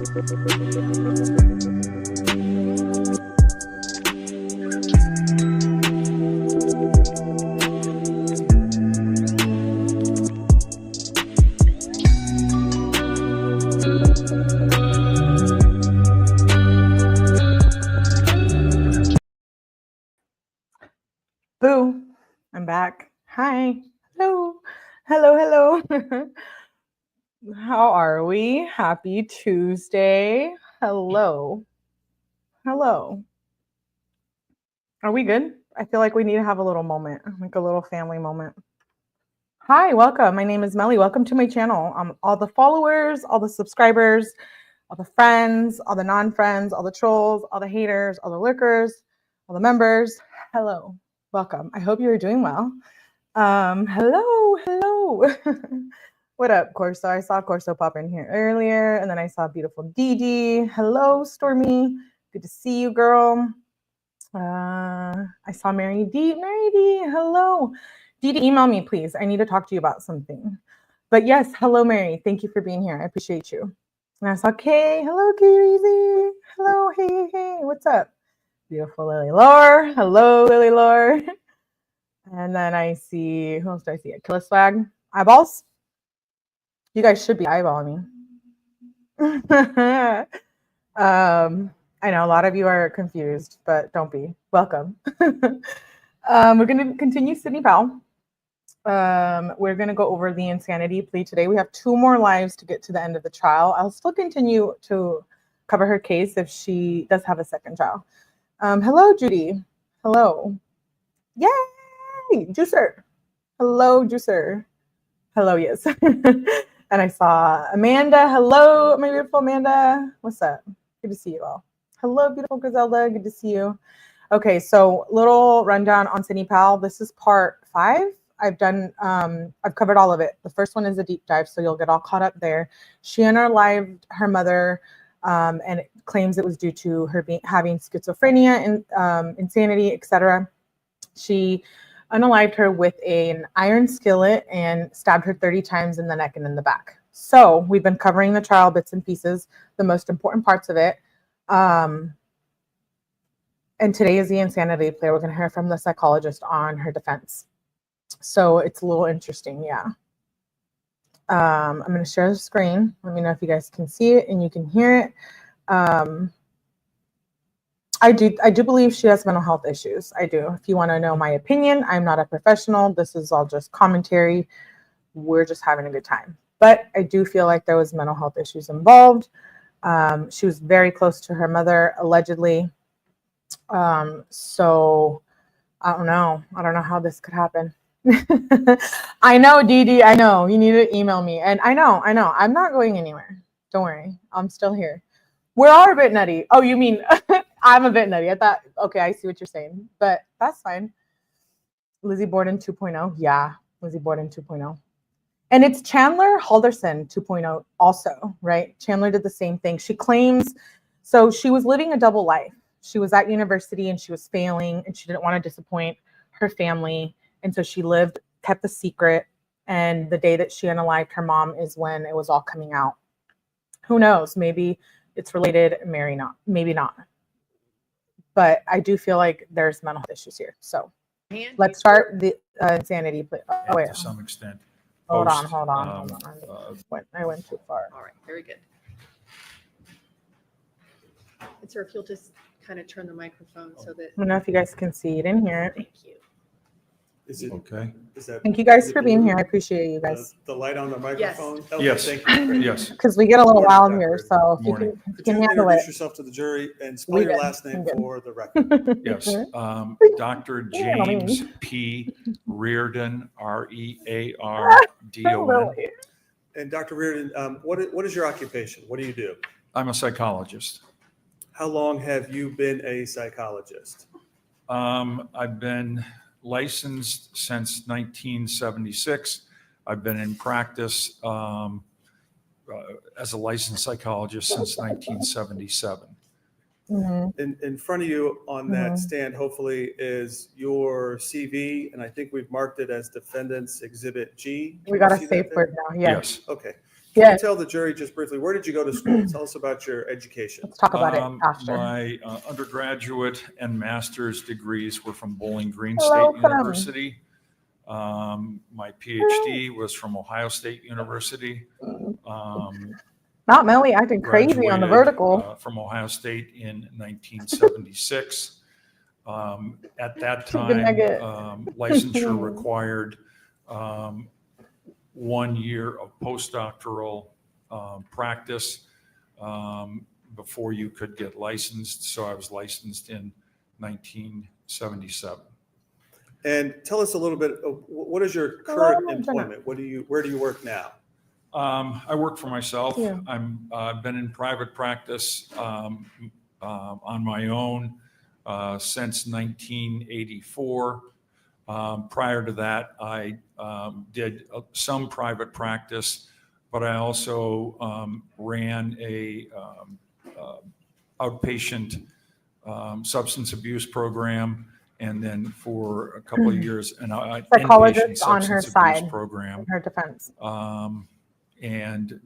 Boo, I'm back. Hi. Hello. Hello. How are we? Happy Tuesday. Hello. Are we good? I feel like we need to have a little moment, like a little family moment. Hi, welcome. My name is Melly. Welcome to my channel. All the followers, all the subscribers, all the friends, all the non-friends, all the trolls, all the haters, all the lurkers, all the members. Hello. Welcome. I hope you're doing well. Hello. What up, Corso? I saw Corso pop in here earlier, and then I saw beautiful Dee. Hello, Stormy. Good to see you, girl. I saw Mary D. Hello. Dee, email me, please. I need to talk to you about something. But yes, hello, Mary. Thank you for being here. I appreciate you. And I saw Kay. Hello, Kay. Hello, hey. What's up? Beautiful Lily Lore. Hello, Lily Lore. And then I see, who else do I see? Killer Swag. Eyeballs. You guys should be eyeballing me. I know a lot of you are confused, but don't be. Welcome. We're going to continue Sidney Powell. We're going to go over the insanity plea today. We have 2 more lives to get to the end of the trial. I'll still continue to cover her case if she does have a second trial. Hello, Judy. Hello. Yay, Juicer. Hello, Juicer. Hello, yes. And I saw Amanda. Hello, my beautiful Amanda. What's up? Good to see you all. Hello, beautiful Griselda. Good to see you. Okay, so little rundown on Sidney Powell. This is part 5. I've covered all of it. The first one is a deep dive, so you'll get all caught up there. She unalived her mother, and it claims it was due to her having schizophrenia and insanity, etc. She unalived her with an iron skillet and stabbed her 30 times in the neck and in the back. So we've been covering the trial bits and pieces, the most important parts of it. And today is the insanity play. We're going to hear from the psychologist on her defense. So it's a little interesting, yeah. I'm going to share the screen. Let me know if you guys can see it and you can hear it. I do believe she has mental health issues. I do. If you want to know my opinion, I'm not a professional. This is all just commentary. We're just having a good time. But I do feel like there was mental health issues involved. She was very close to her mother, allegedly. So I don't know. I don't know how this could happen. I know, Dee. I know. You need to email me. And I know. I'm not going anywhere. Don't worry. I'm still here. We are a bit nutty. Oh, you mean I'm a bit nutty. I thought, okay, I see what you're saying. But that's fine. Lizzie Borden 2.0. Yeah, Lizzie Borden 2.0. And it's Chandler Halderson 2.0 also, right? Chandler did the same thing. She claims, so she was living a double life. She was at university and she was failing and she didn't want to disappoint her family. And so she kept the secret. And the day that she unalived her mom is when it was all coming out. Who knows? Maybe it's related, maybe not. But I do feel like there's mental health issues here. So let's start the insanity plea. To some extent. Hold on. I went too far. All right, very good. And sir, if you'll just kind of turn the microphone so that. I don't know if you guys can see it in here. Thank you. Is it okay? Thank you guys for being here. I appreciate you guys. The light on the microphone? Yes. Okay, Yes. thank you. Yes. Because we get a little Morning, wild Dr. here. So if you Morning. Could can you handle introduce it. yourself to the jury and spell your last name for the record? Yes. Dr. James P. Reardon, REARDON. And Dr. Reardon, what is your occupation? What do you do? I'm a psychologist. How long have you been a psychologist? I've been licensed since 1976. I've been in practice as a licensed psychologist since 1977. Mm-hmm. In front of you on that stand, hopefully, is your CV, and I think we've marked it as Defendant's Exhibit G. We got a safe word now. Yes. Okay. Can Yeah. you tell the jury just briefly, where did you go to school? Tell us about your education. Let's talk about it after. My undergraduate and master's degrees were from Bowling Green Hello, State Clem. University. My PhD was from Ohio State University. Not Melly acting crazy on the Graduated, vertical. from Ohio State in 1976. At that Chicken nugget. time, licensure required 1 year of postdoctoral practice before you could get licensed. So I was licensed in 1977. And tell us a little bit, what is your current employment? Where do you work now? I work for myself. Yeah. I've been in private practice on my own since 1984. Prior to that, I did some private practice, but I also ran a outpatient substance abuse program, and then for a couple of years, an inpatient Psychologist on her substance side, abuse program. in her defense. And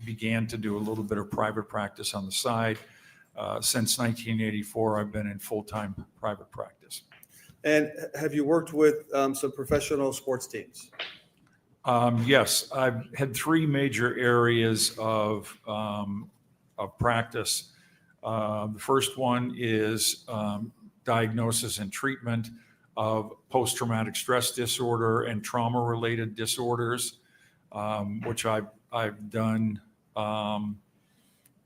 began to do a little bit of private practice on the side. Since 1984, I've been in full-time private practice. And have you worked with some professional sports teams? Yes, I've had three major areas of practice. The first one is diagnosis and treatment of post-traumatic stress disorder and trauma-related disorders, which I've done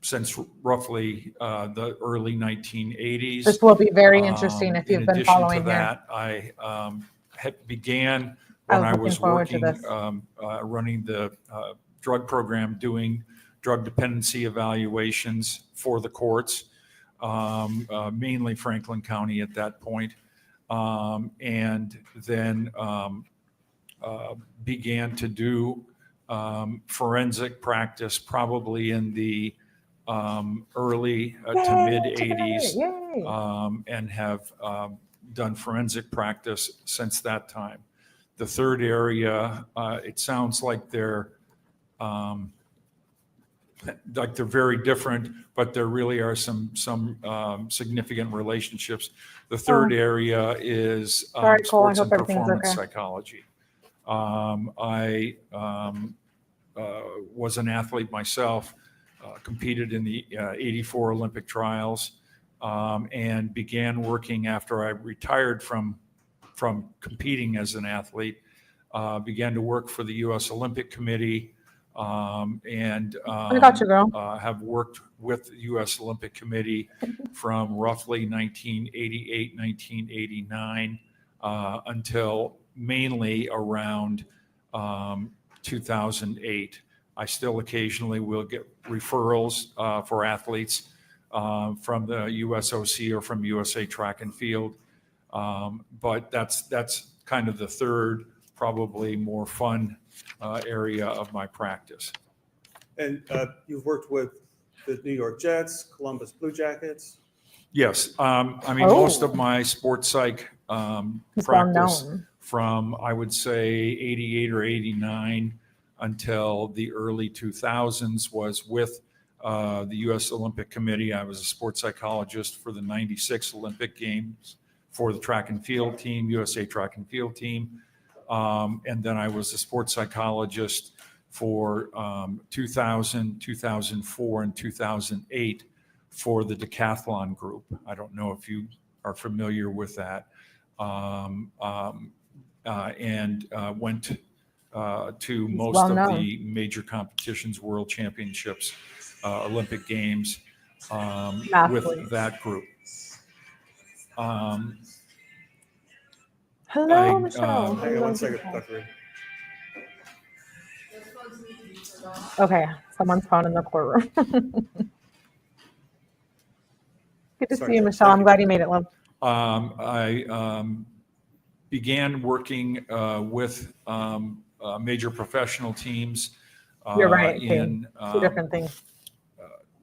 since roughly the early 1980s. This will be very interesting if you've been following In addition to here. that, I began I when I was was looking forward to working, this. running the drug program, doing drug dependency evaluations for the courts, mainly Franklin County at that point, and then began to do forensic practice probably in the early to mid 80s, and have done forensic practice since that time. The third area, it sounds like they're very different, but there really are some significant relationships. The third area is Sorry, Cole, I sports hope and everything's performance okay. psychology. I was an athlete myself, competed in the 84 Olympic trials, and began working after I retired from competing as an athlete, began to work for the U.S. Olympic Committee, and I got you, girl. have worked with the U.S. Olympic Committee from roughly 1988, 1989, until mainly around 2008. I still occasionally will get referrals for athletes from the USOC or from USA Track and Field, but that's kind of the third, probably more fun area of my practice. And you've worked with the New York Jets, Columbus Blue Jackets. Yes, I mean, most of my sports psych He's well practice known. from, I would say, 88 or 89 until the early 2000s was with the U.S. Olympic Committee. I was a sports psychologist for the 96 Olympic Games for the track and field team, USA Track and Field team. And then I was a sports psychologist for 2000, 2004, and 2008 for the decathlon group. I don't know if you are familiar with that. And went to most well of known. the major competitions, world championships, Olympic Games, with that group. Hello, Michelle. Hang on one second, Dr. Reed. Okay, someone's phone in the courtroom. Good to see you, Michelle. I'm glad you made it, love. I began working with major professional teams. You're right. In Two different things.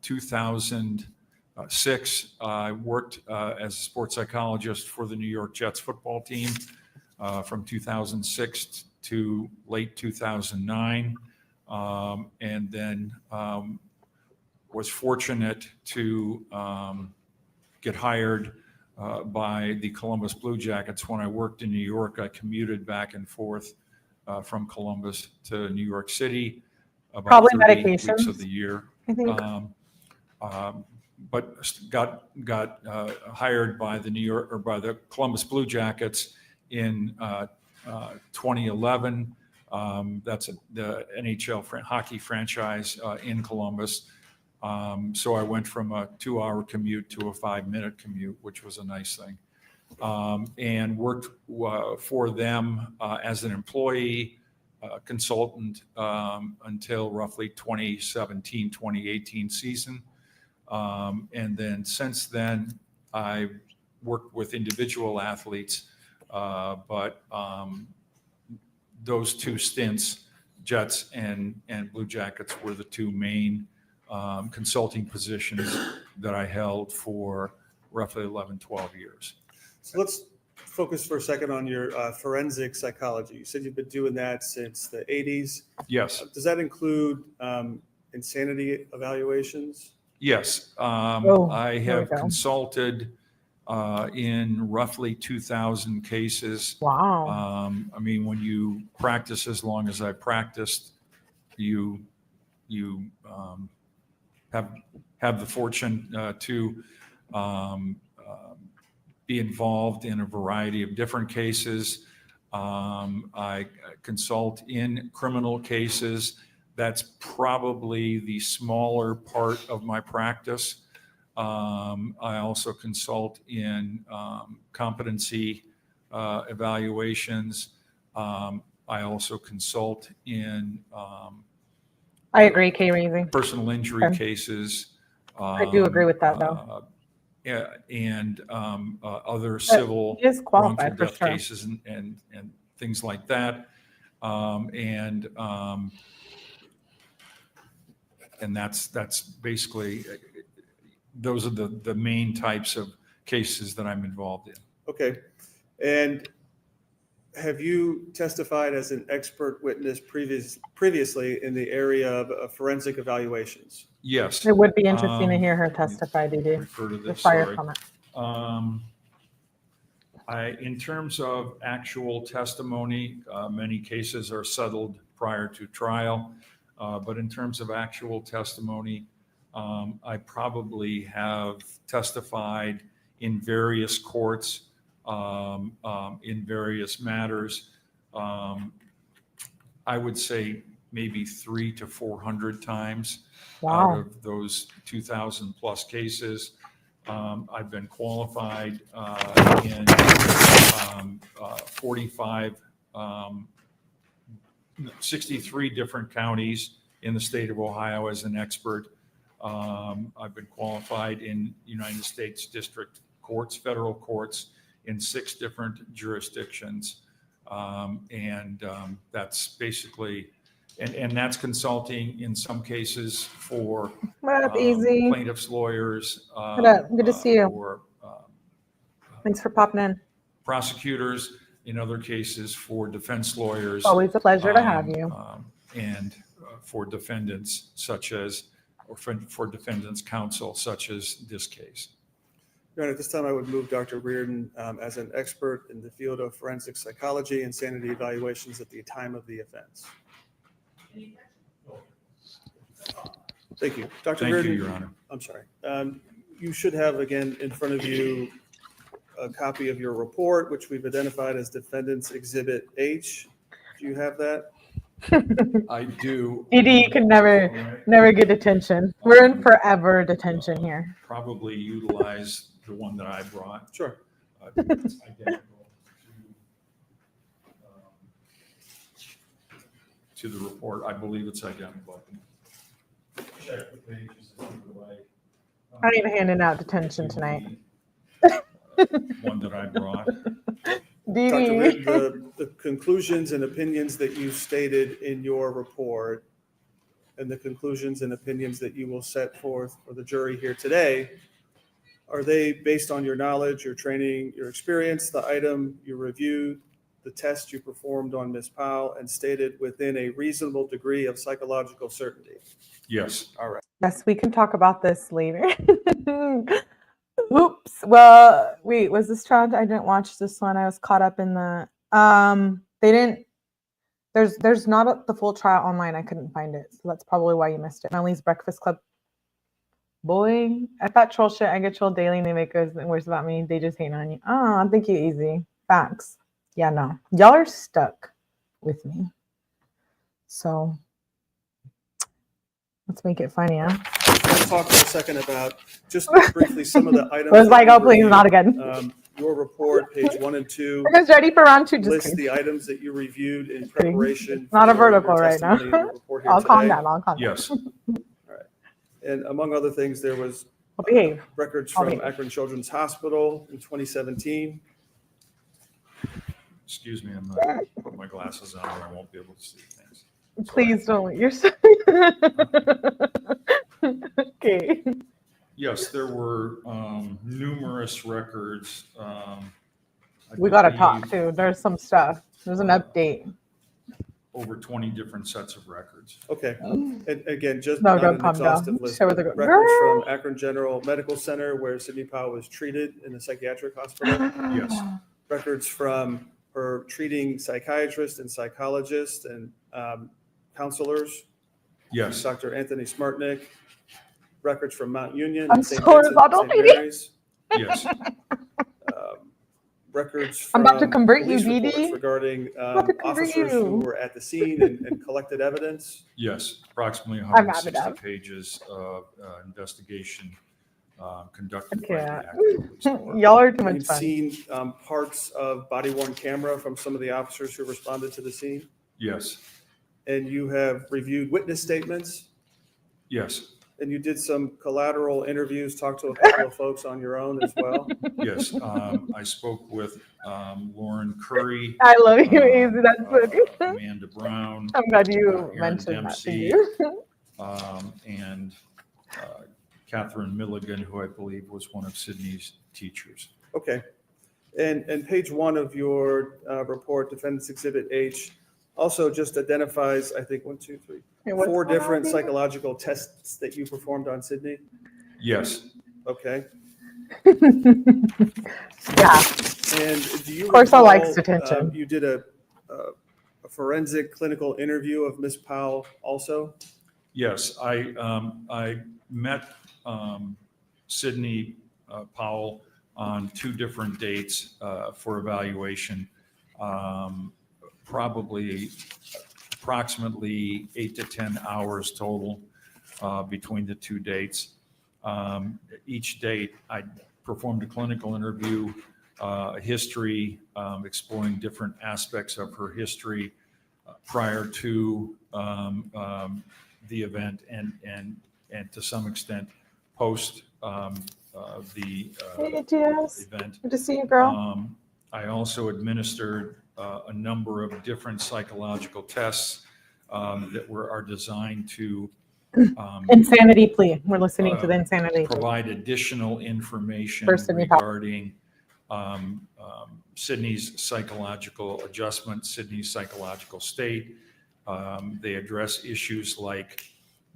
2006, I worked as a sports psychologist for the New York Jets football team from 2006 to late 2009. and then was fortunate to get hired by the Columbus Blue Jackets. When I worked in New York, I commuted back and forth from Columbus to New York City about Probably 30 weeks medications, of the year. I think. But got hired by the Columbus Blue Jackets in 2011. That's the NHL hockey franchise in Columbus. So I went from a 2-hour commute to a 5-minute commute, which was a nice thing, and worked for them as an employee consultant until roughly 2017, 2018 season. And then since then, I worked with individual athletes, but those two stints, Jets and Blue Jackets, were the two main consulting positions that I held for roughly 11, 12 years. So let's focus for a second on your forensic psychology. You said you've been doing that since the 80s. Yes. Does that include insanity evaluations? Yes. I there we have go. consulted in roughly 2,000 cases. Wow. I mean, when you practice as long as I practiced, you have the fortune to be involved in a variety of different cases. I consult in criminal cases. That's probably the smaller part of my practice. I also consult in competency evaluations. I also consult in I agree, 𝗟𝗄𝗃. personal injury Okay. cases. I do agree with that, though. And other civil He is wrongful qualified for death sure. cases and things like that. And that's basically, those are the main types of cases that I'm involved in. Okay. And have you testified as an expert witness previously in the area of forensic evaluations? Yes. It would be interesting to hear her testify, DD. Refer to The this, prior sorry. comment. In terms of actual testimony, many cases are settled prior to trial. But in terms of actual testimony, I probably have testified in various courts, in various matters. I would say maybe 300 to 400 times out Wow. of those 2,000 plus cases. I've been qualified in 63 different counties in the state of Ohio as an expert. I've been qualified in United States district courts, federal courts, in 6 different jurisdictions. That's basically, and that's consulting in some cases for What up, Easy? plaintiffs' lawyers. What up? Good to see you. For Thanks for popping in. prosecutors, in other cases for defense lawyers. Always a pleasure to have you. And for defendants such as, or for defendants counsel such as this case. Your Honor, at this time I would move Dr. Reardon as an expert in the field of forensic psychology and sanity evaluations at the time of the offense. Thank you. Dr. Thank Reardon, you, Your Honor. I'm sorry. You should have, again, in front of you, a copy of your report, which we've identified as Defendant's Exhibit H. Do you have that? I do. DD, you can never get detention. We're in forever detention here. Probably utilize the one that I brought. Sure. It's identical to the report. I believe it's identical. Check the pages either way. I ain't handing out detention tonight. One that I brought. Dr. DD. Reardon, the conclusions and opinions that you stated in your report and the conclusions and opinions that you will set forth for the jury here today, are they based on your knowledge, your training, your experience, the item you reviewed, the test you performed on Ms. Powell and stated within a reasonable degree of psychological certainty? Yes. All right. Yes, we can talk about this later. Oops. Well, wait, was this trial? I didn't watch this one. I was caught up in the they didn't there's not the full trial online. I couldn't find it. So that's probably why you missed it. Melly's Breakfast Club. Boy, I thought troll shit. I get trolled daily and they make us worse about me. They just hate on you. Oh, thank you, Easy. Facts. Yeah, no. Y'all are stuck with me. So let's make it funny, huh? Let's talk for a second about just briefly some of the items. I was like, that you oh, please, reviewed. not again. Your report, page 1 and 2, I was ready for round 2. Just lists kidding. the items that you reviewed in Just kidding. preparation. It's not a for your vertical right now. testimony in the report here I'll calm today. down. I'll calm down. Yes. And among other things, there was I'll behave. records I'll from behave. Akron Children's Hospital in 2017. Excuse me, I'm going to put my glasses on or I won't be able to see things. Please don't. You're so okay. Yes, there were numerous records. We got to talk too. There's some stuff. There's an update. Over 20 different sets of records. Okay. And again, just No, not don't an calm down. exhaustive list. Share with but the records girl. from Akron General Medical Center where Sydney Powell was treated in the psychiatric hospital. Yes. Records from her treating psychiatrist and psychologist and counselors, Yes. Dr. Anthony Smartnick. Records from Mount Union I'm and St. sorry Vincent about and St. that. Mary's. Yes. Records I'm from about to convert you, police reports Dee Dee. regarding about to convert officers who you. were at the scene and collected evidence. Yes. Approximately I'm not 160 enough. pages of investigation conducted Okay. by the Akron Police Department. Y'all are too much You've fun. seen parts of body-worn camera from some of the officers who responded to the scene, Yes. and you have reviewed witness statements, Yes. and you did some collateral interviews, talked to a couple of folks on your own as well. Yes. I spoke with Lauren Curry. I love you, Easy. That's funny. Amanda Brown. I'm glad you Aaron mentioned that to Dempsey. you. And Catherine Milligan, who I believe was one of Sydney's teachers. Okay. And page 1 of your report, Defendant's Exhibit H, also just identifies, I think, 4 different psychological tests that you performed on Sydney. Yes. Okay. Yeah. And do you Of course, I recall, likes attention. You did a forensic clinical interview of Ms. Powell also? Yes. I met Sydney Powell on 2 different dates for evaluation, probably approximately 8 to 10 hours total between the 2 dates. Each date, I performed a clinical interview, history, exploring different aspects of her history prior to the event and to some extent post the Hey, Jess. event. Good to see you, girl. I also administered a number of different psychological tests that are designed to Insanity plea. We're listening to the insanity plea. provide additional information For Sydney Powell. regarding Sydney's psychological adjustment, Sydney's psychological state. They address issues like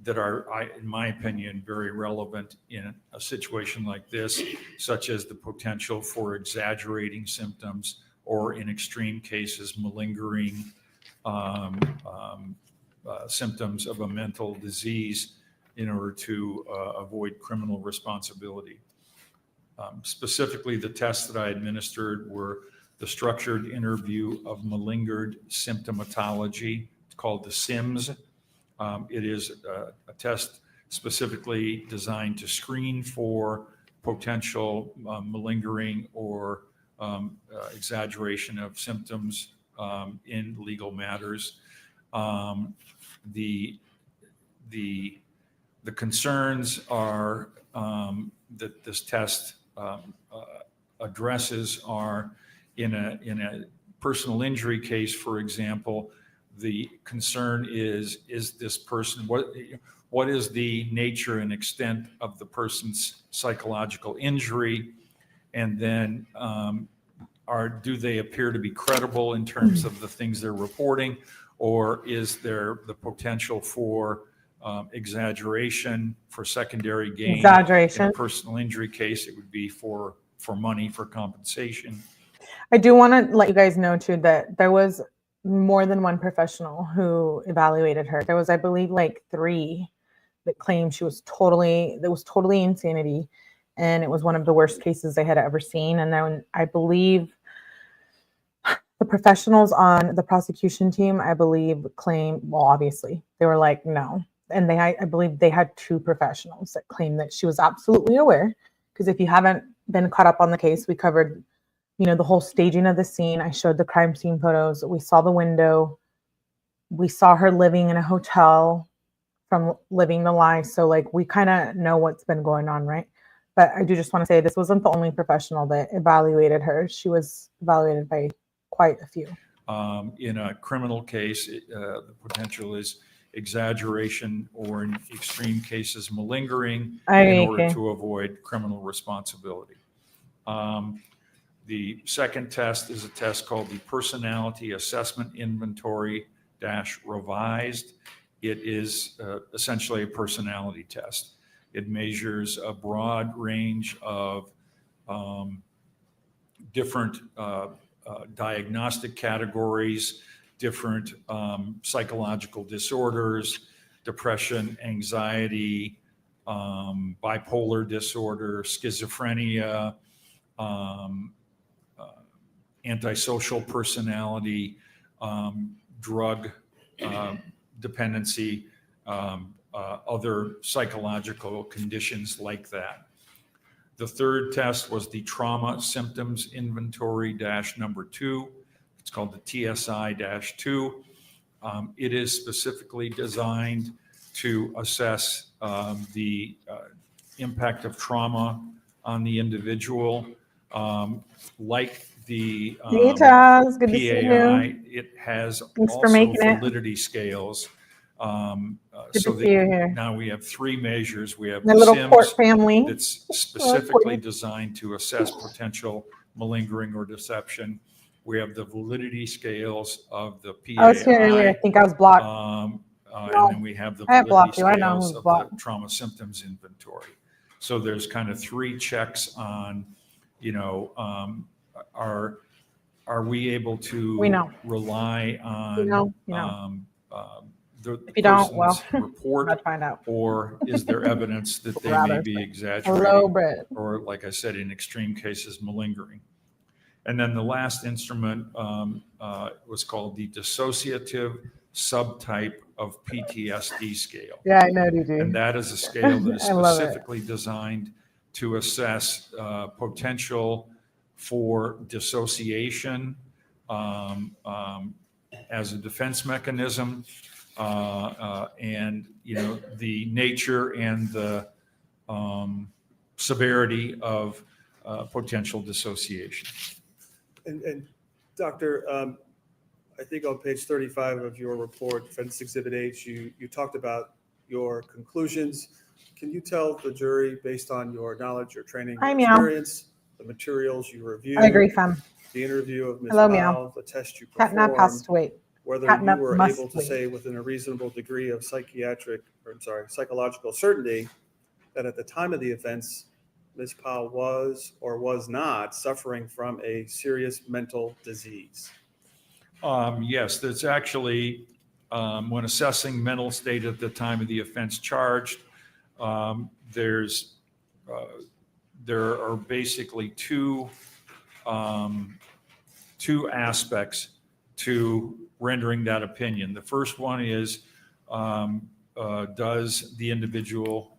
that are, in my opinion, very relevant in a situation like this, such as the potential for exaggerating symptoms or, in extreme cases, malingering symptoms of a mental disease in order to avoid criminal responsibility. Specifically, the tests that I administered were the structured interview of malingered symptomatology. It's called the SIMS. It is a test specifically designed to screen for potential malingering or exaggeration of symptoms in legal matters. The concerns are that this test addresses are in a personal injury case, for example. The concern is this person, what is the nature and extent of the person's psychological injury? And then do they appear to be credible in terms of the things they're reporting, or is there the potential for exaggeration for secondary gain? Exaggeration. In a personal injury case, it would be for money, for compensation. I do want to let you guys know too that there was more than one professional who evaluated her. There was, I believe, like 3 that claimed there was totally insanity, and it was one of the worst cases they had ever seen. And then I believe the professionals on the prosecution team, I believe, claimed, well, obviously they were like, no. And I believe they had 2 professionals that claimed that she was absolutely aware. Because if you haven't been caught up on the case, we covered, the whole staging of the scene. I showed the crime scene photos. We saw the window. We saw her living in a hotel from living the lie. So like, we kind of know what's been going on, right? But I do just want to say this wasn't the only professional that evaluated her. She was evaluated by quite a few. In a criminal case, the potential is exaggeration, or in extreme cases, malingering in order to avoid criminal responsibility. The second test is a test called the Personality Assessment Inventory - Revised. It is essentially a personality test. It measures a broad range of different diagnostic categories, different psychological disorders, depression, anxiety, bipolar disorder, schizophrenia, antisocial personality, drug dependency, other psychological conditions like that. The third test was the Trauma Symptoms Inventory -2. It's called the TSI-2. It is specifically designed to assess the impact of trauma on the individual. Like the Hey, Taz, good to see PAI, you. it has Thanks for also making it. validity scales. Good So to see you here. now we have 3 measures. We have The the little Port SIMS family. that's specifically designed to assess potential malingering or deception. We have the validity scales of the I was here earlier. I PAI. think I was blocked. And then we have the I blocked validity you. I know scales who's of blocked. the trauma symptoms inventory. So there's kind of 3 checks on, are we able to We know. rely on You know. the If you don't, person's well, report, I'd find out. or is there evidence that they may Rather. be Hello, exaggerating, Brett. or, like I said, in extreme cases, malingering? And then the last instrument was called the Dissociative Subtype of PTSD scale. Yeah, I know you do. And that is a scale that is I love it. specifically designed to assess potential for dissociation as a defense mechanism, and the nature and the severity of potential dissociation. And Doctor, I think on page 35 of your report, Defense Exhibit H, you talked about your conclusions. Can you tell the jury, based on your knowledge, your training, your experience, the materials you reviewed, I agree, fam. the interview of Ms. Hello, Powell, the test you Catnap has performed, to wait. whether Catnap you were must able to wait. say within a reasonable degree of psychological certainty that at the time of the offense, Ms. Powell was or was not suffering from a serious mental disease? Yes, that's actually, when assessing mental state at the time of the offense charged, there are basically two aspects to rendering that opinion. The first one is, does the individual,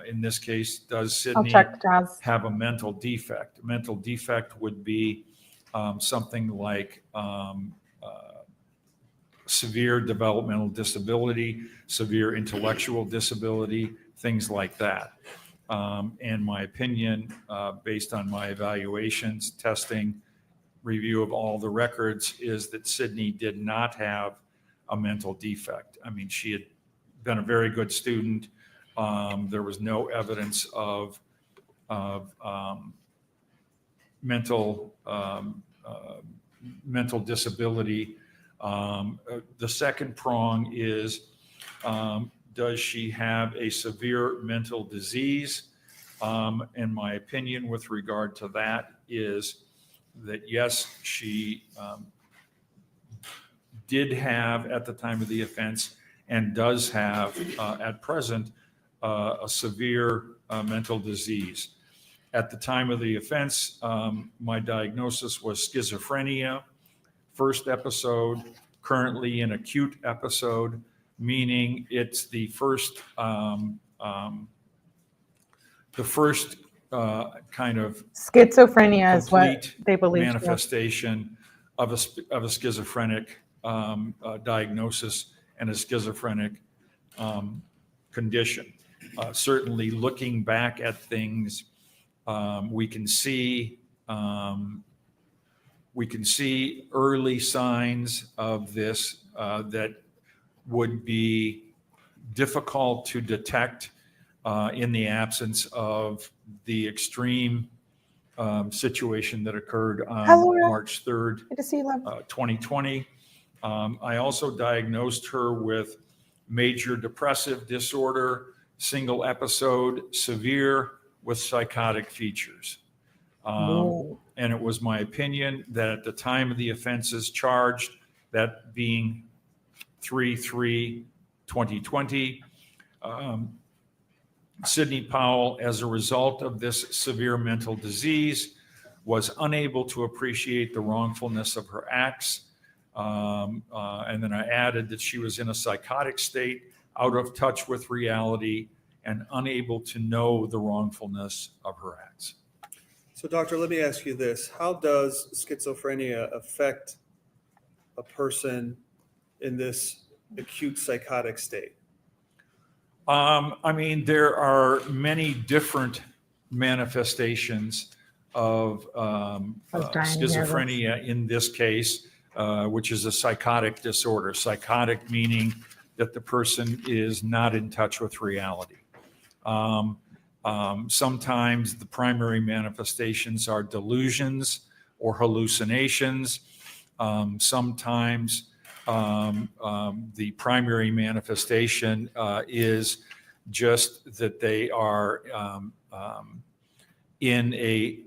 in this case, does Syndey have a mental defect? A mental defect would be something like severe developmental disability, severe intellectual disability, things like that. And my opinion, based on my evaluations, testing, review of all the records, is that Syndey did not have a mental defect. I mean, she had been a very good student. There was no evidence of mental mental disability. The second prong is, does she have a severe mental disease? And my opinion with regard to that is that yes, she did have at the time of the offense and does have at present a severe mental disease. At the time of the offense, my diagnosis was schizophrenia, first episode, currently an acute episode, meaning it's the first kind of Schizophrenia is what complete they believe. manifestation of a schizophrenic diagnosis and a schizophrenic condition. Certainly, looking back at things, we can see early signs of this that would be difficult to detect in the absence of the extreme situation that occurred on Hallelujah. March 3rd, Good to see you, love. 2020. I also diagnosed her with major depressive disorder, single episode, severe with psychotic features. And it was my opinion that at the time of the offenses charged, that being 3/3/2020, Syndey Powell, as a result of this severe mental disease, was unable to appreciate the wrongfulness of her acts. And then I added that she was in a psychotic state, out of touch with reality, and unable to know the wrongfulness of her acts. So, doctor, let me ask you this. How does schizophrenia affect a person in this acute psychotic state? I mean, there are many different manifestations of schizophrenia in this case, which is a psychotic disorder. Psychotic meaning that the person is not in touch with reality. Sometimes the primary manifestations are delusions or hallucinations. Sometimes the primary manifestation is just that they are in a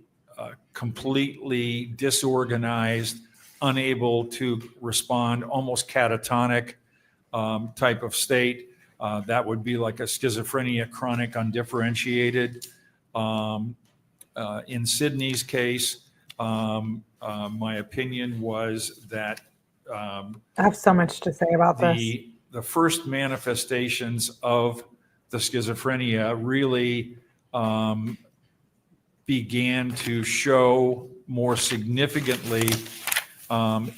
completely disorganized, unable to respond, almost catatonic type of state. That would be like a schizophrenia chronic undifferentiated. In Sydney's case, my opinion was that I have so much to say about this. The first manifestations of the schizophrenia really began to show more significantly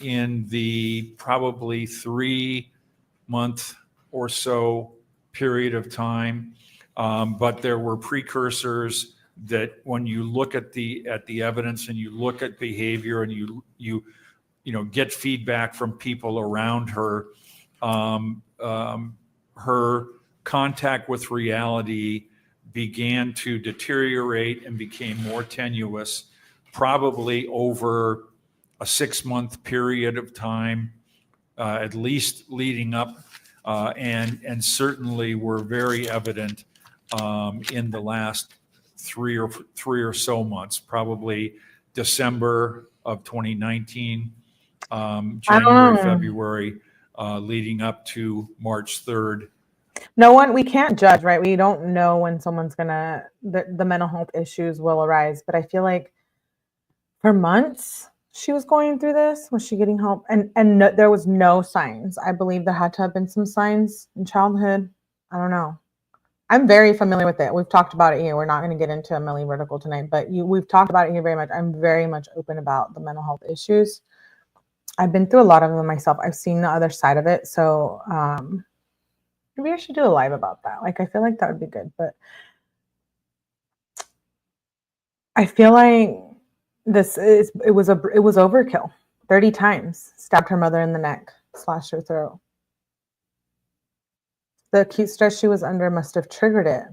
in the probably 3-month or so period of time. But there were precursors that when you look at the evidence and you look at behavior and you get feedback from people around her, her contact with reality began to deteriorate and became more tenuous, probably over a 6-month period of time, at least leading up, and certainly were very evident in the last three or so months, probably December of 2019, January, February, leading up to March 3rd. We can't judge, right? We don't know when someone's the mental health issues will arise. But I feel like for months she was going through this. Was she getting help? And no, there was no signs. I believe there had to have been some signs in childhood. I don't know. I'm very familiar with it. We've talked about it here. We're not going to get into 𝗟EIitiG tonight, but we've talked about it here very much. I'm very much open about the mental health issues. I've been through a lot of them myself. I've seen the other side of it. So maybe I should do a live about that. Like, I feel like that would be good. But I feel like it was overkill. 30 times. Stabbed her mother in the neck, slashed her throat. The acute stress she was under must have triggered it.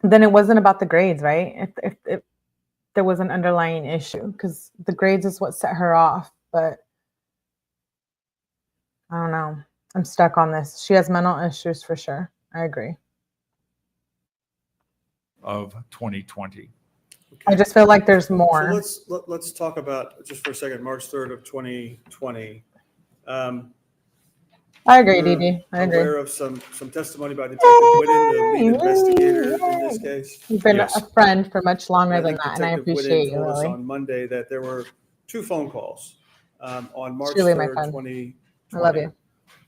Then it wasn't about the grades, right? there was an underlying issue, because the grades is what set her off. But I don't know. I'm stuck on this. She has mental issues for sure. I agree. Of 2020. I just feel like there's more. So let's talk about, just for a second, March 3rd of 2020. I agree, You're DD. I agree. aware of some testimony by Detective Whitten, the lead investigator in this case. You've been Yes. a friend for much longer than think that, and I Detective appreciate Whitten you, told us Lily. on Monday that there were 2 phone calls on March Truly, my 3rd, friend. 2020. I love you.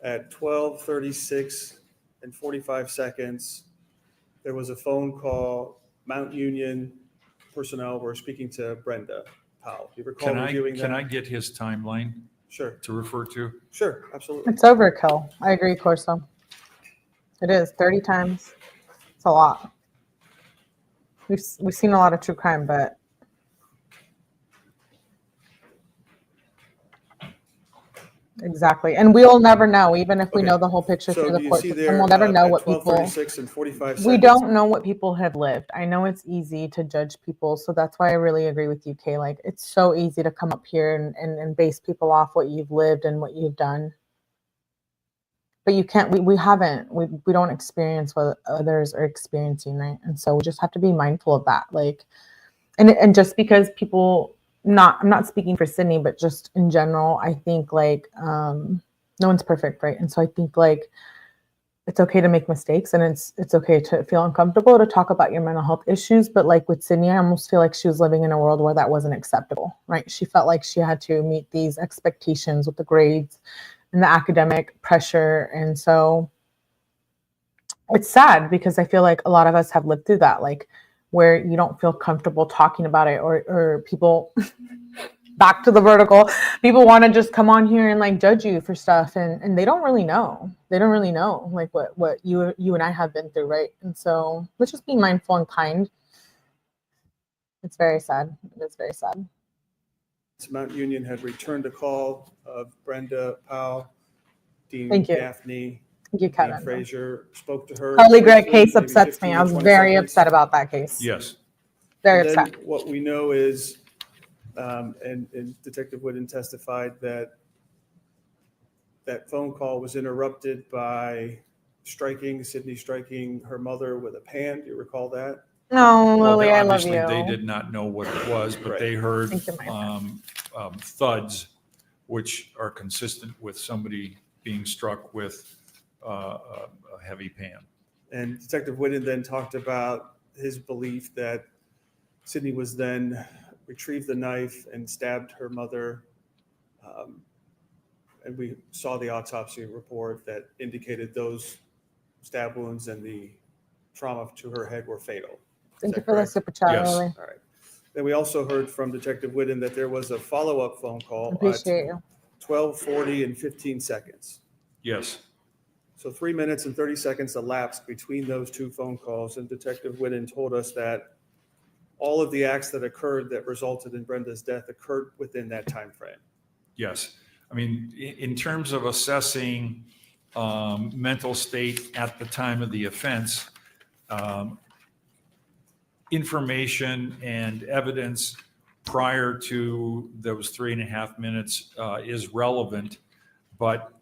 At 12:36 and 45 seconds, there was a phone call. Mount Union personnel were speaking to Brenda Powell. Do you recall reviewing that? Can I get his timeline Sure. to refer to? Sure, absolutely. It's overkill. I agree, Corso. It is 30 times. It's a lot. We've seen a lot of true crime, but exactly. And we'll never know, even if we Okay. know the whole picture So through do the you court see system. there We'll never know at what people. 12:36 and 45 seconds? We don't know what people have lived. I know it's easy to judge people, so that's why I really agree with you, Kay. Like, it's so easy to come up here and base people off what you've lived and what you've done. But you can't. We haven't. We don't experience what others are experiencing, right? And so we just have to be mindful of that. Like, and just because people. I'm not speaking for Syndey, but just in general, I think like no one's perfect, right? And so I think like it's okay to make mistakes, and it's okay to feel uncomfortable to talk about your mental health issues. But like with Syndey, I almost feel like she was living in a world where that wasn't acceptable, right? She felt like she had to meet these expectations with the grades and the academic pressure. And so it's sad because I feel like a lot of us have lived through that, like where you don't feel comfortable talking about it, or people back to the vertical, people want to just come on here and like judge you for stuff, and they don't really know. They don't really know like what you and I have been through, right? And so let's just be mindful and kind. It's very sad. It's very sad. Mount Union had returned a call of Brenda Powell. Dean Thank you. Gaffney, Thank you, Dean Kevin. Frazier spoke to her. Holy Grail briefly, case maybe upsets 15 me. or I was 20 very seconds. upset about that case. Yes. Very And then upset. what we know is, and Detective Whitten testified that phone call was interrupted by Syndey striking her mother with a pan. Do you recall that? No, Well, Lily, I love obviously you. they did not know what it was, but Right. they heard Thank you, my thuds, which are consistent with somebody being struck with a heavy pan. And Detective Whitten then talked about his belief that Syndey was then retrieved the knife and stabbed her mother. And we saw the autopsy report that indicated those stab wounds and the trauma to her head were fatal. Thank that you for the correct? super chat, Yes. Lily. All right. Then we also heard from Detective Whitten that there was a follow-up phone call Appreciate at you. 12:40 and 15 seconds. Yes. So 3 minutes and 30 seconds elapsed between those 2 phone calls, and Detective Whitten told us that all of the acts that occurred that resulted in Brenda's death occurred within that time frame. Yes. I mean, in terms of assessing mental state at the time of the offense, information and evidence prior to those 3.5 minutes is relevant, but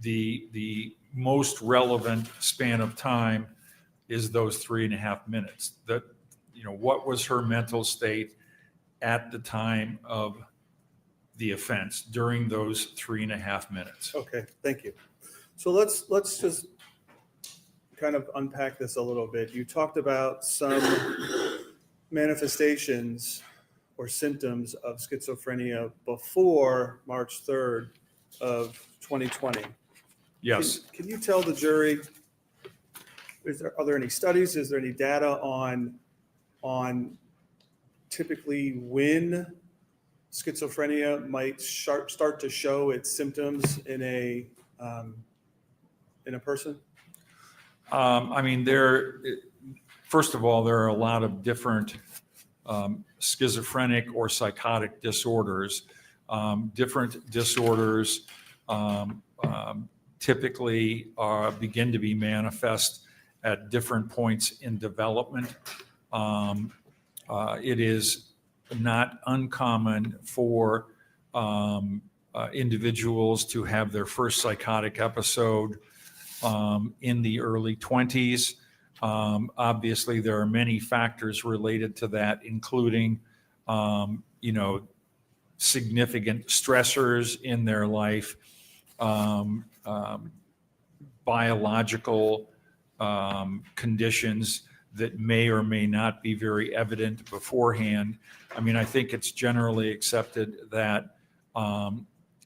the most relevant span of time is those 3.5 minutes. That, what was her mental state at the time of the offense during those 3.5 minutes? Okay, thank you. So let's just kind of unpack this a little bit. You talked about some manifestations or symptoms of schizophrenia before March 3rd of 2020. Yes. Can you tell the jury, are there any studies? Is there any data on typically when schizophrenia might start to show its symptoms in a person? I mean, first of all, there are a lot of different schizophrenic or psychotic disorders. Different disorders typically begin to be manifest at different points in development. it is not uncommon for individuals to have their first psychotic episode in the early 20s. Obviously, there are many factors related to that, including, significant stressors in their life, biological conditions that may or may not be very evident beforehand. I mean, I think it's generally accepted that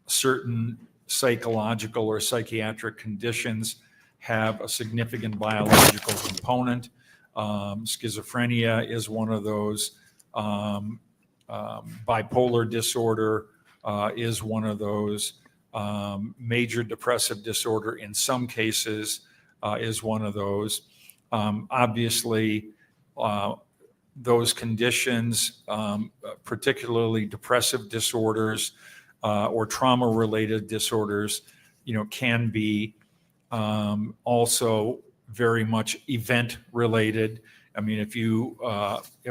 certain psychological or psychiatric conditions have a significant biological component. Schizophrenia is one of those. Bipolar disorder is one of those. Major depressive disorder in some cases is one of those. Obviously, those conditions, particularly depressive disorders or trauma-related disorders, can be also very much event-related. I mean, if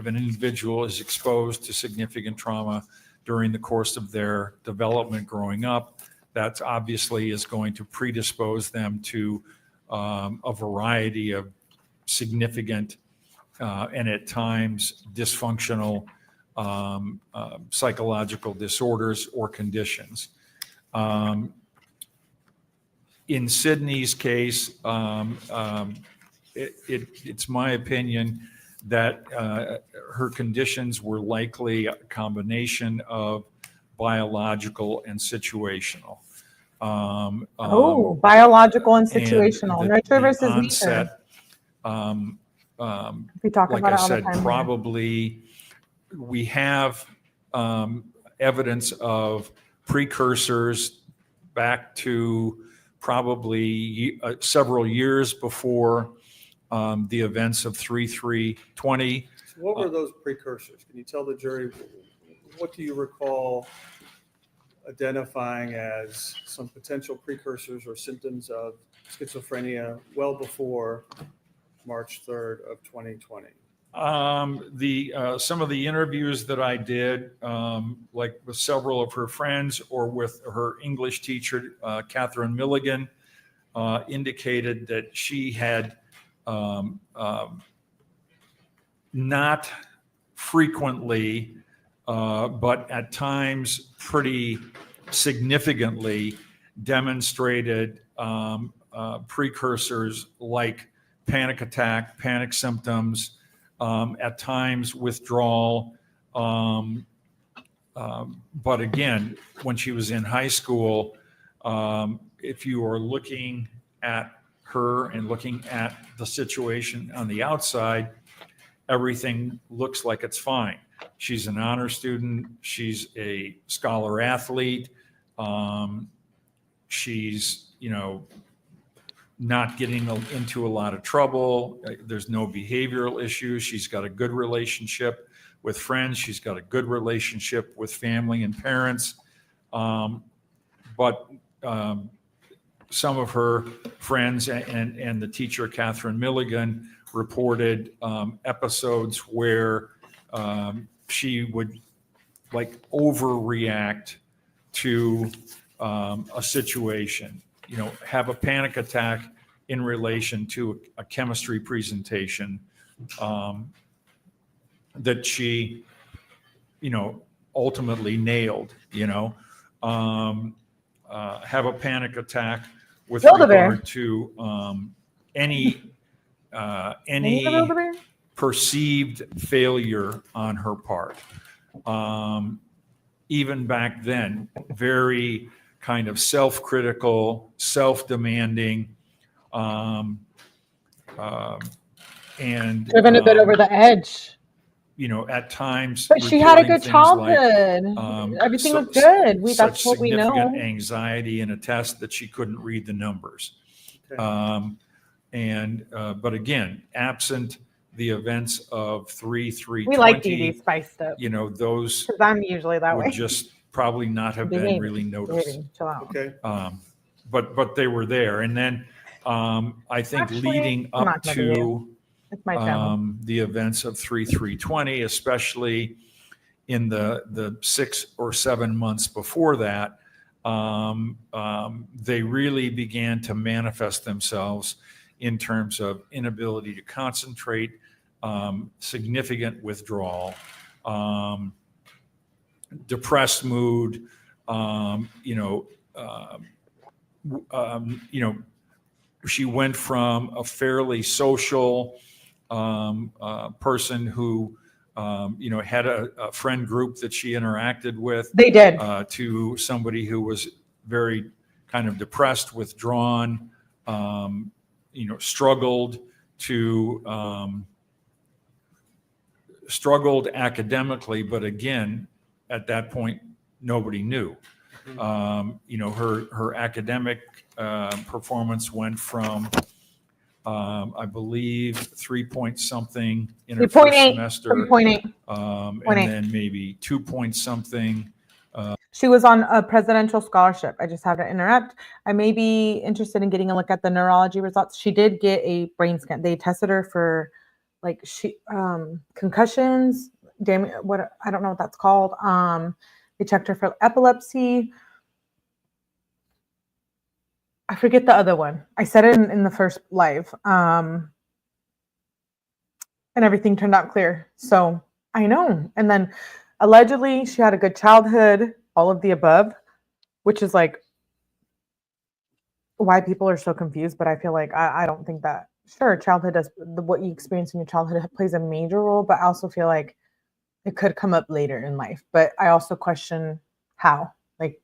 an individual is exposed to significant trauma during the course of their development growing up, that obviously is going to predispose them to a variety of significant and at times dysfunctional psychological disorders or conditions. In Syndey's case, it's my opinion that her conditions were likely a combination of biological and situational. Biological and situational. Nurture versus onset, nature. We talk like about I it all said, the time. probably we have evidence of precursors back to probably several years before the events of ● So what were those precursors? Can you tell the jury, what do you recall identifying as some potential precursors or symptoms of schizophrenia well before March 3rd of 2020? Some of the interviews that I did, like with several of her friends or with her English teacher, 𝗟𝗏 indicated that she had not frequently, but at times pretty significantly demonstrated precursors like panic attack, panic symptoms, at times withdrawal. But again, when she was in high school, if you are looking at her and looking at the situation on the outside, everything looks like it's fine. She's an honor student. She's a scholar athlete. She's, not getting into a lot of trouble. There's no behavioral issues. She's got a good relationship with friends. She's got a good relationship with family and parents. But some of her friends and the teacher, 𝗟𝗏 reported episodes where she would overreact to a situation, have a panic attack in relation to a chemistry presentation that she, ultimately nailed, have a panic attack with regard to any perceived failure on her part. Even back then, very kind of self-critical, self-demanding, and driven a bit over the edge. At times. But she had a good childhood. Everything was good. That's what we know. Such significant anxiety in a test that she couldn't read the numbers. Okay. But again, absent the events of 3/3/20, we like DD spiced up. Those because I'm usually that way. would just probably not have been really noticed. Chill out. Okay. But they were there. And then I think leading up to It's my channel. the events of 3/3/20, especially in the 6 or 7 months before that. They really began to manifest themselves in terms of inability to concentrate, significant withdrawal, depressed mood, she went from a fairly social person who, had a friend group that she interacted with. They did. To somebody who was very kind of depressed, withdrawn, struggled academically, but again, at that point, nobody knew. Her academic performance went from, I believe, 3 point something in her first semester, 3.8, and then maybe 2 point something. She was on a presidential scholarship. I just have to interrupt. I may be interested in getting a look at the neurology results. She did get a brain scan. They tested her for concussions, I don't know what that's called. They checked her for epilepsy. I forget the other one. I said it in the first live. And everything turned out clear. So I know. And then allegedly she had a good childhood, all of the above, which is like why people are so confused. But I feel like I don't think that, sure, childhood does, what you experience in your childhood plays a major role, but I also feel like it could come up later in life. But I also question how, like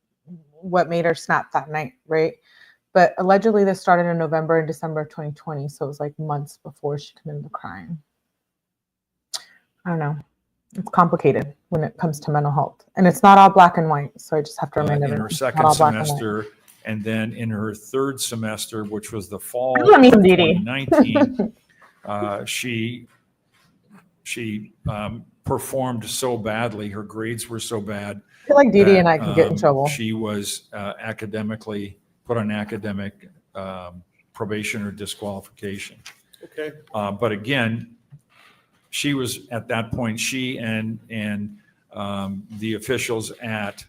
what made her snap that night, right? But allegedly this started in November and December of 2020. So it was like months before she committed the crime. I don't know. It's complicated when it comes to mental health. And it's not all black and white. So I just have to remind everyone. In her second semester, and then in her third semester, which was the fall of 2019, she performed so badly. Her grades were so bad. I feel like Didi and I could get in trouble. She was academically put on academic probation or disqualification. Okay. But again, she was at that point, she and the officials at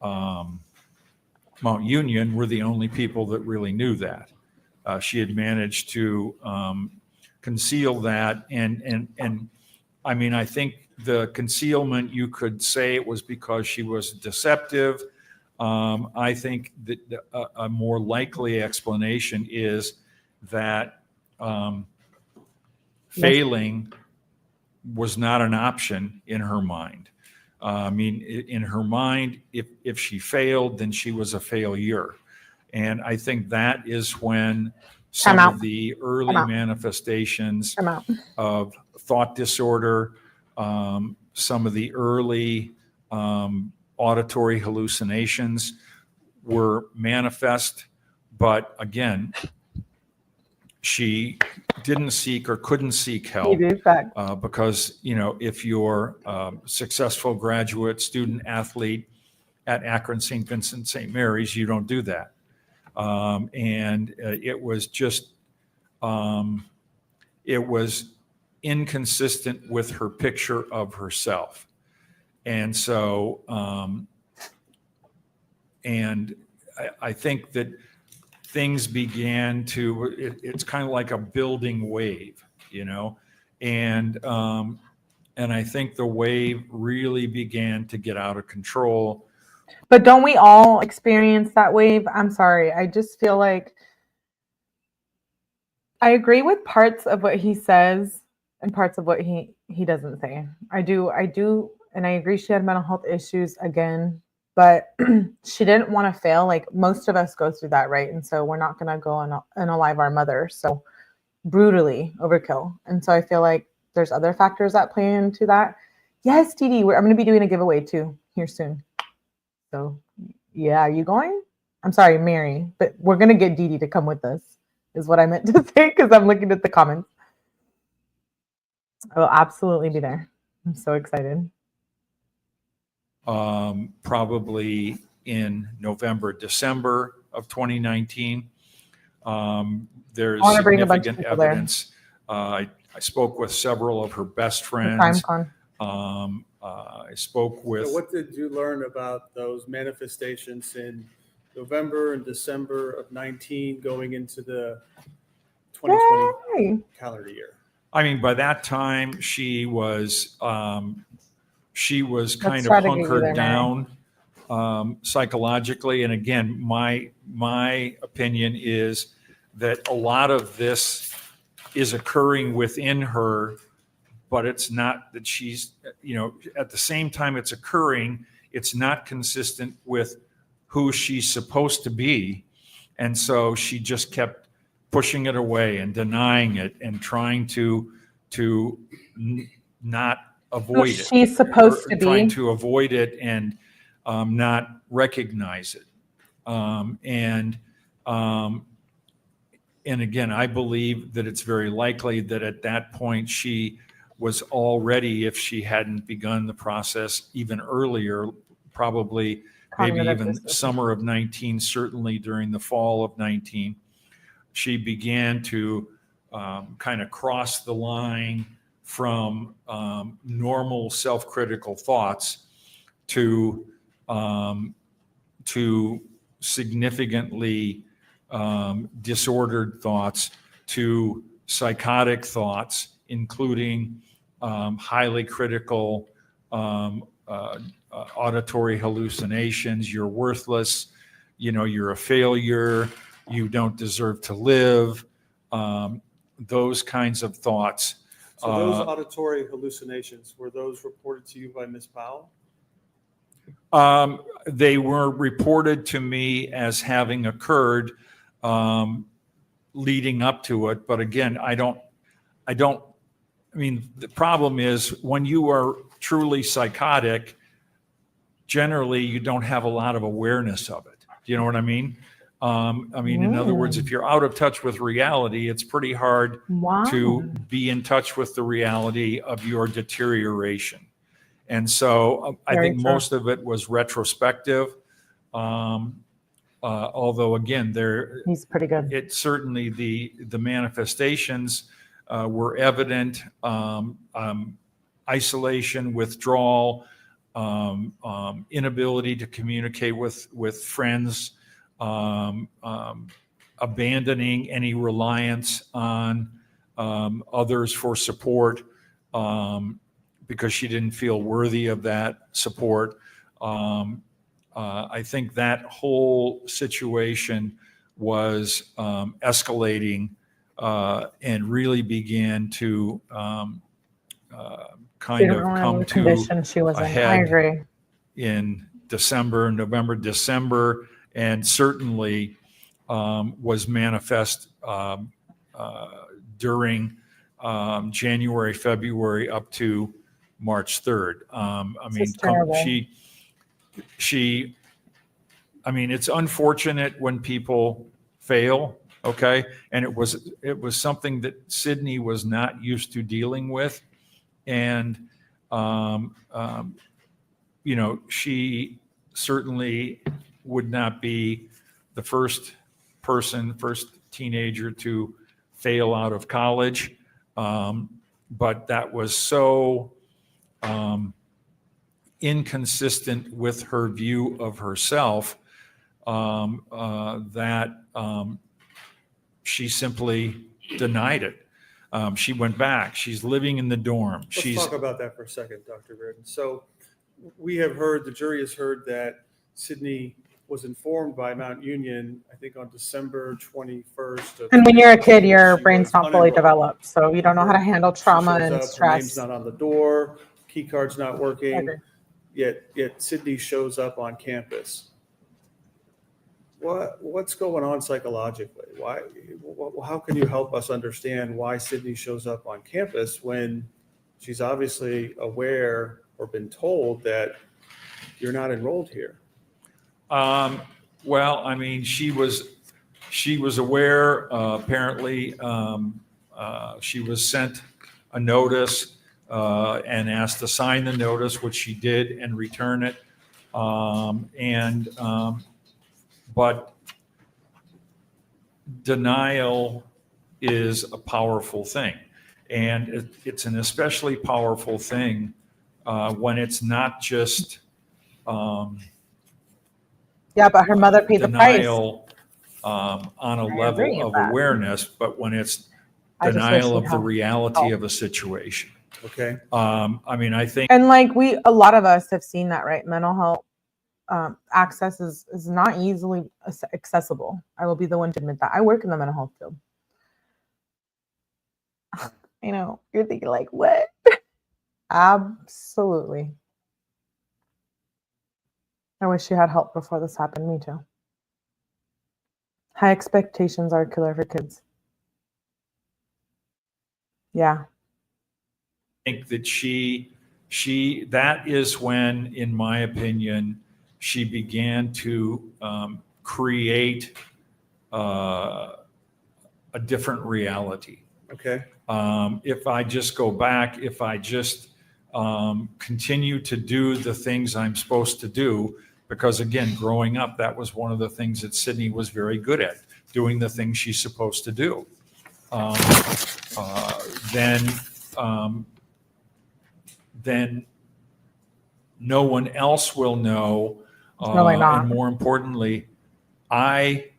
Mount Union were the only people that really knew that. She had managed to conceal that. And I mean, I think the concealment, you could say it was because she was deceptive. I think that a more likely explanation is that failing was not an option in her mind. I mean, in her mind, if she failed, then she was a failure. And I think that is when some of the early manifestations of thought disorder, some of the early auditory hallucinations were manifest. But again, she didn't seek or couldn't seek help because, if you're a successful graduate student athlete at Akron, St. Vincent, St. Mary's, you don't do that. And it was just, it was inconsistent with her picture of herself. And so, and I think that things began to, it's kind of like a building wave, and I think the wave really began to get out of control. But don't we all experience that wave? I'm sorry. I just feel like I agree with parts of what he says and parts of what he doesn't say. I do. And I agree she had mental health issues again, but she didn't want to fail. Like most of us go through that, right? And so we're not going to go and unalive our mother. So brutally overkill. And so I feel like there's other factors that play into that. Yes, Didi, I'm going to be doing a giveaway too here soon. So yeah, are you going? I'm sorry, Mary, but we're going to get Didi to come with us is what I meant to say because I'm looking at the comments. I will absolutely be there. I'm so excited. Probably in November, December of 2019. There's significant evidence. I I spoke with several of her best Crime friends. con. I spoke with. So what did you learn about those manifestations in November and December of 19 going into the 2020 Yay! calendar year? I mean, by that time, she was kind try of to get you there, hunkered down psychologically. And again, my opinion is that a lot of this is occurring within her, but it's not that she's, at the same time it's occurring, it's not consistent with who she's supposed to be. And so she just kept pushing it away and denying it and trying to not avoid it. She's supposed to Trying be. to avoid it and not recognize it. And again, I believe that it's very likely that at that point she was already, if she hadn't begun the process even earlier, probably maybe Cognitive even dissociation. summer of 19, certainly during the fall of 19, she began to kind of cross the line from normal self-critical thoughts to significantly disordered thoughts, to psychotic thoughts, including highly critical auditory hallucinations. You're worthless, you're a failure, you don't deserve to live, those kinds of thoughts. So those auditory hallucinations, were those reported to you by Ms. Powell? They were reported to me as having occurred leading up to it. But again, the problem is when you are truly psychotic, generally you don't have a lot of awareness of it. Do you know what I mean? In other words, if you're out of touch with reality, it's pretty hard to be in touch with the reality of your deterioration. And so I think most of it was retrospective. Although again, He's pretty good. it certainly the manifestations were evident. Isolation, withdrawal, inability to communicate with friends, abandoning any reliance on others for support because she didn't feel worthy of that support. I think that whole situation was escalating and really began to kind of come to she was a in. head I agree. in November, December, and certainly was manifest during January, February up to March 3rd. It's unfortunate when people fail, okay? And it was something that Syndey was not used to dealing with. And, she certainly would not be the first teenager to fail out of college. But that was so inconsistent with her view of herself that she simply denied it. She went back. She's living in the dorm. Let's talk about that for a second, Dr. Reardon. So we have heard, the jury has heard that Syndey was informed by Mount Union, I think on December 21st. And when you're a kid, your brain's was not fully unenrolled. developed, so you don't know how to handle trauma She shows and up, her stress. name's not on the door, key card's not working, Okay. yet Syndey shows up on campus. What's going on psychologically? How can you help us understand why Syndey shows up on campus when she's obviously aware or been told that you're not enrolled here? She was aware. Apparently, she was sent a notice and asked to sign the notice, which she did, and return it. But denial is a powerful thing. And it's an especially powerful thing when it's not just Yeah, but her mother paid the price. denial on a I agree level with of that. awareness, but when it's I just wish denial she'd of the have reality help. of a situation. Okay. I mean, I think And like a lot of us have seen that, right? Mental health access is not easily accessible. I will be the one to admit that. I work in the mental health field. You know, you're thinking like, what? Absolutely. I wish you had help before this happened. Me too. High expectations are a killer for kids. Yeah. that that is when, in my opinion, she began to create a different reality. Okay. If I just go back, if I just continue to do the things I'm supposed to do, because again, growing up, that was one of the things that Syndey was very good at, doing the things she's supposed to do. Then no one else will know. Really not. And more importantly, I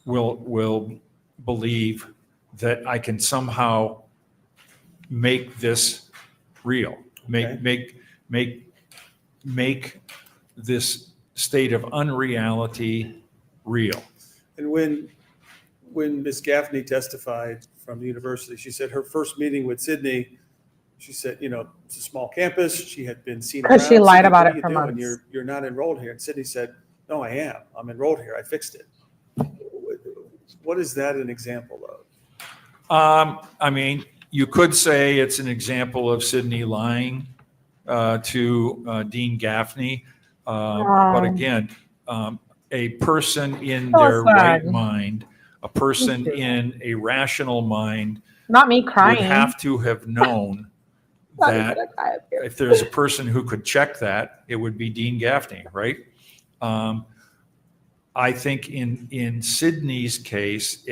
will believe that I can somehow make this real, make this state of unreality real. And when Ms. Gaffney testified from the university, she said her first meeting with Syndey, she said, you know, it's a small campus. She had been seen around. Because she lied Syndey, about what it are for you doing? months. You're not enrolled here. And Syndey said, no, I am. I'm enrolled here. I fixed it. What is that an example of? I mean, you could say it's an example of Syndey lying to Dean Gaffney. But again, a person in their right mind, a person in a rational mind, not me would crying. have to have known that if there's a person who could check that, it would be Dean Gaffney, right? I think in Syndey's case,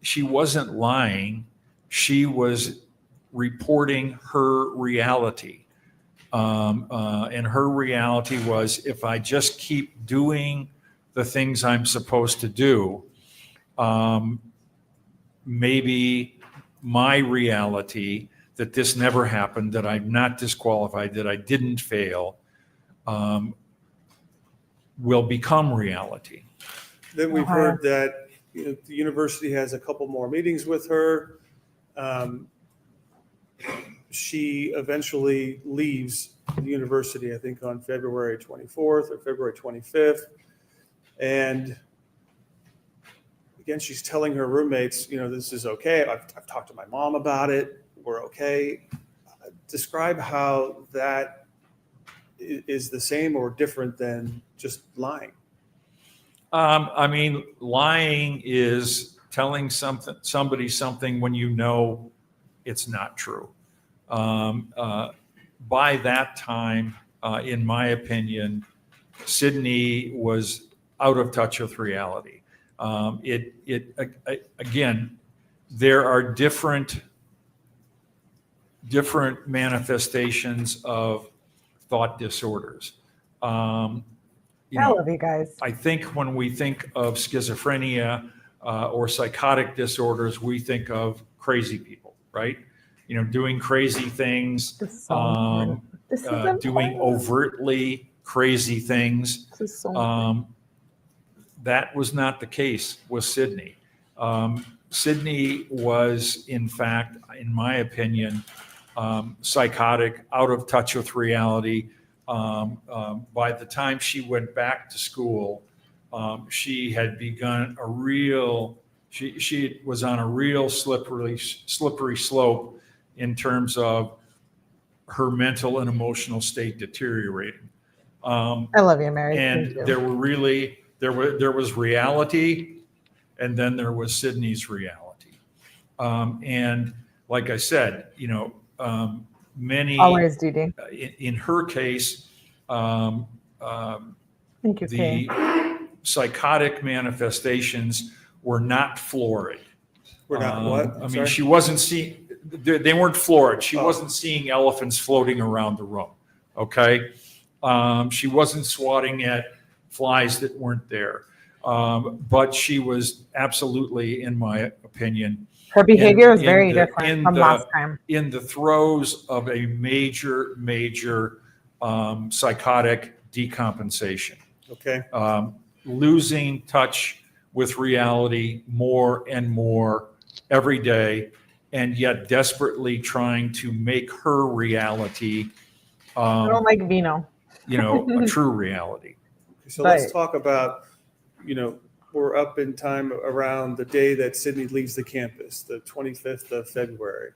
she wasn't lying. She was reporting her reality. And her reality was, if I just keep doing the things I'm supposed to do, maybe my reality that this never happened, that I'm not disqualified, that I didn't fail, will become reality. Then we've heard that, you know, the university has a couple more meetings with her. She eventually leaves the university, I think on February 24th or February 25th. And again, she's telling her roommates, you know, this is okay. I've talked to my mom about it. We're okay. Describe how that is the same or different than just lying. I mean, lying is telling somebody something when you know it's not true. By that time, in my opinion, Syndey was out of touch with reality. Again, there are different manifestations of thought disorders. I love you guys. I think when we think of schizophrenia or psychotic disorders, we think of crazy people, right? You know, doing crazy things, doing overtly crazy things. That was not the case with Syndey. Syndey was, in fact, in my opinion, psychotic, out of touch with reality. By the time she went back to school, she had begun she was on a real slippery slope in terms of her mental and emotional state deteriorating. I love you, Mary. And there was reality, and then there was Syndey's reality. And like I said, you know, many always DD. In her case, Thank you, the psychotic manifestations were not florid. We're not what? I mean, Sorry? she wasn't seeing, they weren't floored. She Oh. wasn't seeing elephants floating around the room, okay? She wasn't swatting at flies that weren't there. But she was absolutely, in my opinion, Her behavior was in very the- different in from the- last time. in the throes of a major psychotic decompensation. Okay. Losing touch with reality more and more every day, and yet desperately trying to make her reality, I don't like vino. a true reality. So let's Right. talk about, we're up in time around the day that Syndey leaves the campus, the 25th of February.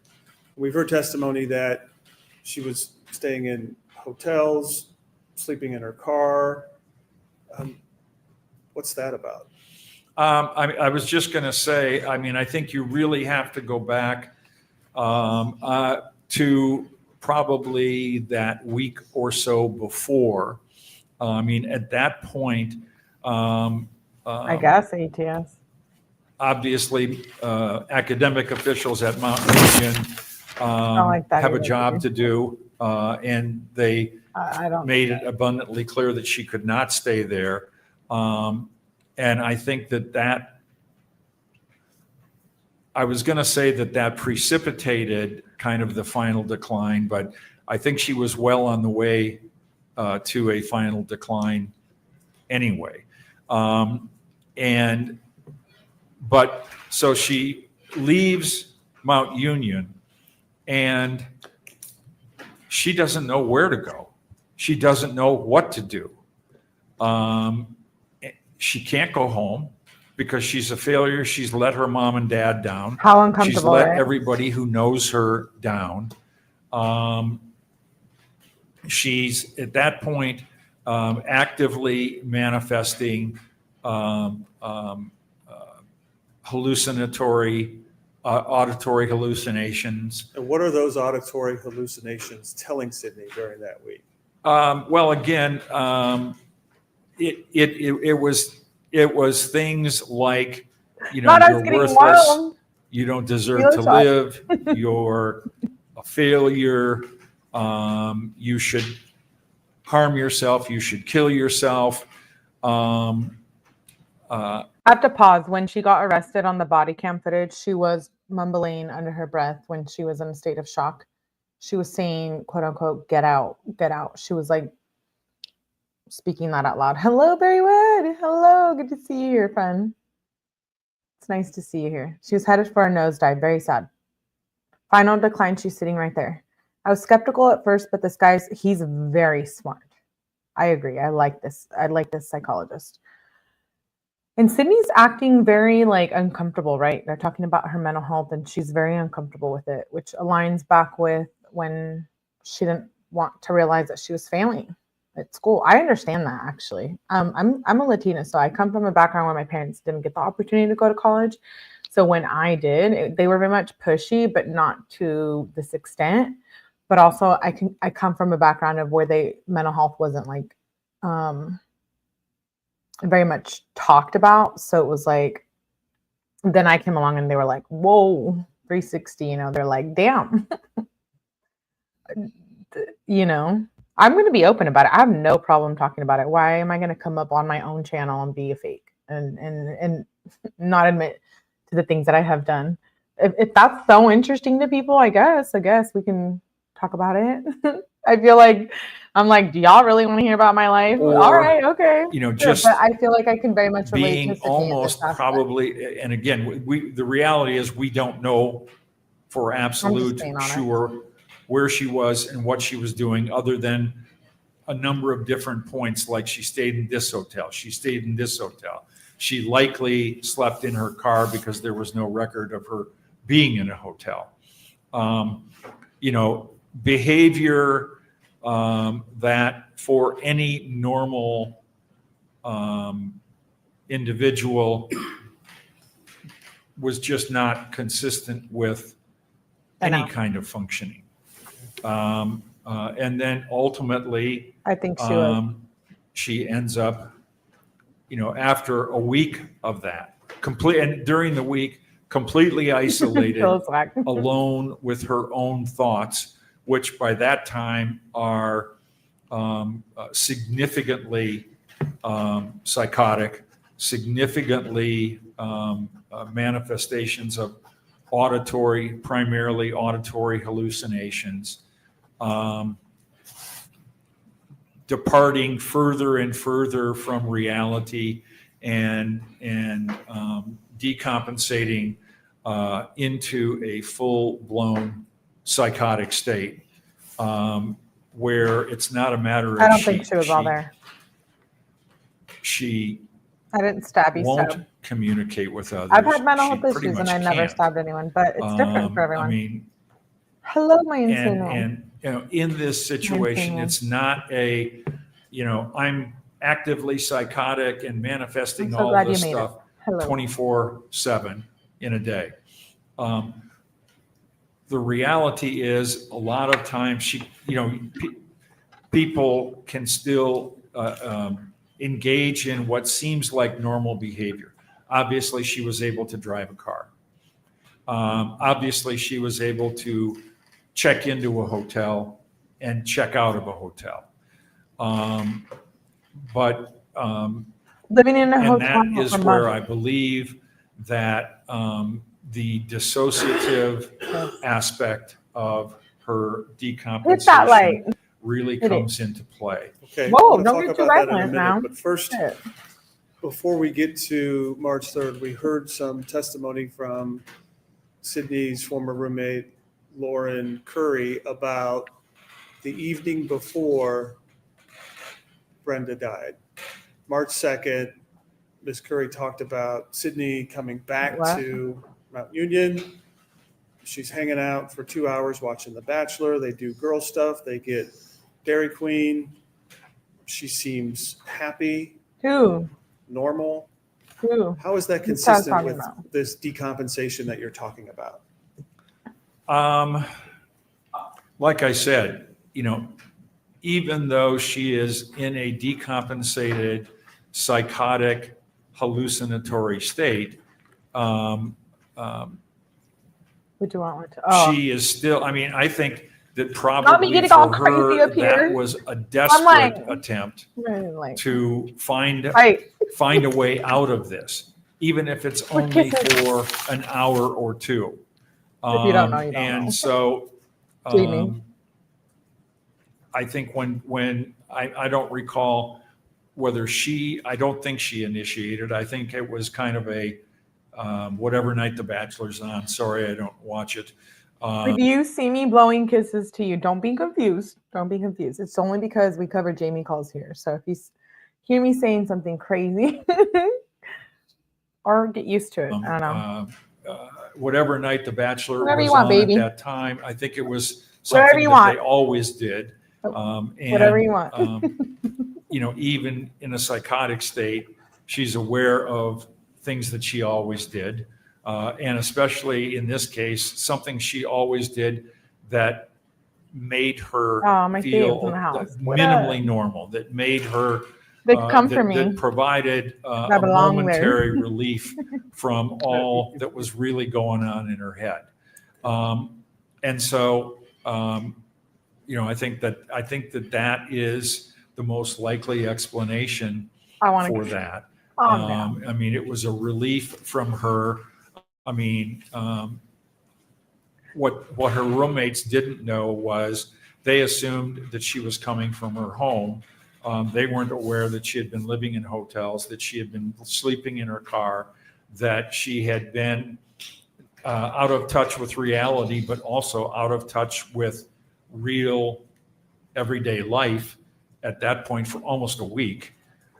We've heard testimony that she was staying in hotels, sleeping in her car. What's that about? I was just going to say, I think you really have to go back to probably that week or so before. At that point, I guess ATS. obviously, academic officials at Mount Union like that have a either, job do to do, and they I don't. made it abundantly clear that she could not stay there. And I think that I was going to say that precipitated kind of the final decline, but I think she was well on the way to a final decline anyway. So she leaves Mount Union and she doesn't know where to go. She doesn't know what to do. She can't go home because she's a failure. She's let her mom and dad down. How uncomfortable. She's let right? everybody who knows her down. She's at that point actively manifesting auditory hallucinations. And what are those auditory hallucinations telling Syndey during that week? Well, again, it was things like, Not us you're getting worthless, wild. you don't deserve Feel to shot. live, you're a failure, you should harm yourself, you should kill yourself. I have to pause. When she got arrested on the body cam footage, she was mumbling under her breath when she was in a state of shock. She was saying, quote unquote, get out, get out. She was like speaking that out loud. Hello, Barry Wood. Hello. Good to see you here, friend. It's nice to see you here. She was headed for a nosedive. Very sad. Final decline. She's sitting right there. I was skeptical at first, but this he's very smart. I agree. I like this psychologist. And Syndey's acting very uncomfortable, right? They're talking about her mental health and she's very uncomfortable with it, which aligns back with when she didn't want to realize that she was failing at school. I understand that, actually. I'm a Latina, so I come from a background where my parents didn't get the opportunity to go to college. So when I did, they were very much pushy, but not to this extent. But also I come from a background of where mental health wasn't very much talked about. So it was then I came along and they were like, whoa, 360, they're like, damn. I'm going to be open about it. I have no problem talking about it. Why am I going to come up on my own channel and be a fake and not admit to the things that I have done? If that's so interesting to people, I guess we can talk about it. I feel like I'm like, do y'all really want to hear about my life? All right, okay. Just but I feel like I can very much relate being to Syndey in almost this aspect. probably, and again, the reality is we don't know for absolute sure where she was and what she was doing, other than a number of different points, like she stayed in this hotel, she stayed in this hotel. She likely slept in her car because there was no record of her being in a hotel. Behavior that for any normal individual was just not consistent with any kind of functioning. And then ultimately, I think she ends up, after a week of that, and during the week, completely isolated, Phil's whack. alone with her own thoughts, which by that time are significantly psychotic, significantly manifestations of primarily auditory hallucinations, departing further and further from reality and decompensating into a full-blown psychotic state, where it's not a matter of I don't think she was all there. She I didn't stabby won't stab. communicate with others. I've had mental She health pretty issues and much I never can't. stabbed anyone, but it's different for everyone. I mean, Hello, my insane man. and you know, in this situation, man. it's not a, you know, I'm actively psychotic and manifesting I'm so all glad you this made it. stuff Hello. 24/7 in a day. The reality is, a lot of times people can still engage in what seems like normal behavior. Obviously, she was able to drive a car. Obviously, she was able to check into a hotel and check out of a hotel. But Living in a and hotel that is for where months. I believe that the dissociative aspect of her Hit that decompensation light. really Hit it. comes into play. Okay. Whoa, I wanna don't talk get too about that in a reckless minute, now. But first, Shit. before we get to March 3rd, we heard some testimony from Sydney's former roommate, Lauren Curry, about the evening before Brenda died. March 2nd, Ms. Curry talked about Sydney coming back What? to Mount Union. She's hanging out for 2 hours watching The Bachelor. They do girl stuff. They get Dairy Queen. She seems happy, Who? normal. Who? How is that Who's Todd consistent talking with about? this decompensation that you're talking about? Like I said, you know, even though she is in a decompensated, psychotic, hallucinatory state, Would you want to? Oh. she is still, I mean, I think that Not me probably getting for all crazy her, up here. that was a desperate like- attempt Like, to find right. a way out of this, even if it's With only kisses. for an hour or two. If you don't know, you don't And know. so, Jamie. I think when I don't recall whether I don't think she initiated. I think it was kind of a whatever night The Bachelor's on. Sorry, I don't watch it. If you see me blowing kisses to you, don't be confused. Don't be confused. It's only because we cover Jamie calls here. So if you hear me saying something crazy, or get used to it. I don't know. Whatever night The Bachelor Whatever was you want, on baby. at that time, I think it was Whatever something you that want. they always did. Whatever you want. You know, even in a psychotic state, she's aware of things that she always did. And especially in this case, something she always did that made her My feel fave's in the house. What minimally up? normal, that made her They come for that me. provided a I belong there. momentary relief from all that was really going on in her head. And so, you know, I think that is the most likely explanation I want for to. that. Calm down. I mean, it was a relief from her. I mean, what her roommates didn't know was they assumed that she was coming from her home. They weren't aware that she had been living in hotels, that she had been sleeping in her car, that she had been out of touch with reality, but also out of touch with real everyday life at that point for almost a week,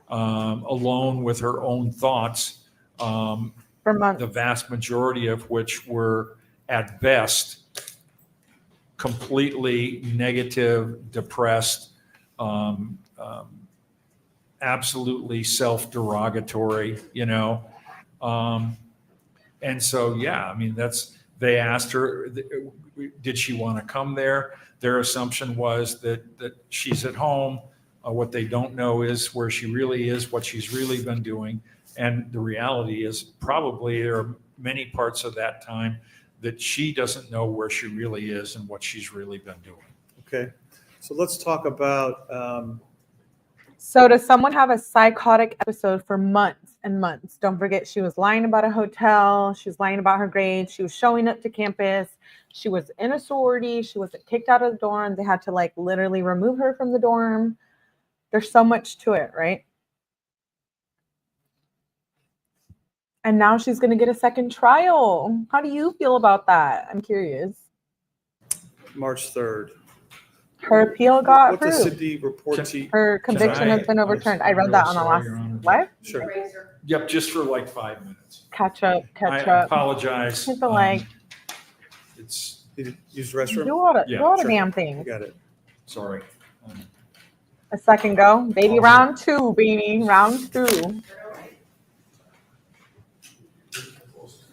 alone with her own thoughts, For months. the vast majority of which were at best completely negative, depressed, absolutely self-derogatory, you know. And so, yeah, I mean, they asked her, did she want to come there? Their assumption was that she's at home. What they don't know is where she really is, what she's really been doing. And the reality is probably there are many parts of that time that she doesn't know where she really is and what she's really been doing. Okay, so let's talk about, So does someone have a psychotic episode for months and months? Don't forget, she was lying about a hotel. She was lying about her grades. She was showing up to campus. She was in a sorority. She wasn't kicked out of the dorm. They had to like literally remove her from the dorm. There's so much to it, right? And now she's going to get a second trial. How do you feel about that? I'm curious. March 3rd. Her appeal got What does approved. Syndey report to you? Her conviction has been overturned. I read that on the last live. Sure. Yep, just for like 5 minutes. Catch up. I apologize. Hit the leg. It's, You use the restroom? Do all the Yeah, sure. damn You things. got it. sorry. A second go. Baby, round two, baby. Round two.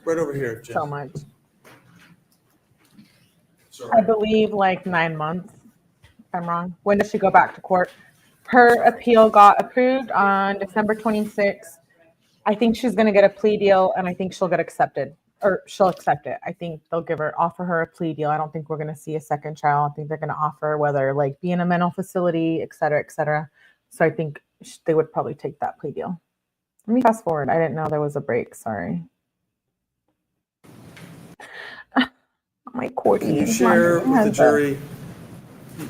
Right over here, Jen. So much. Sorry. I believe like 9 months, if I'm wrong. When does she go back to court? Her appeal got approved on December 26th. I think she's going to get a plea deal, and I think she'll get accepted, or she'll accept it. I think they'll offer her a plea deal. I don't think we're going to see a second trial. I think they're going to offer whether like be in a mental facility, et cetera, et cetera. So I think they would probably take that plea deal. Let me fast forward. I didn't know there was a break. Sorry. My court. Can you share with the jury,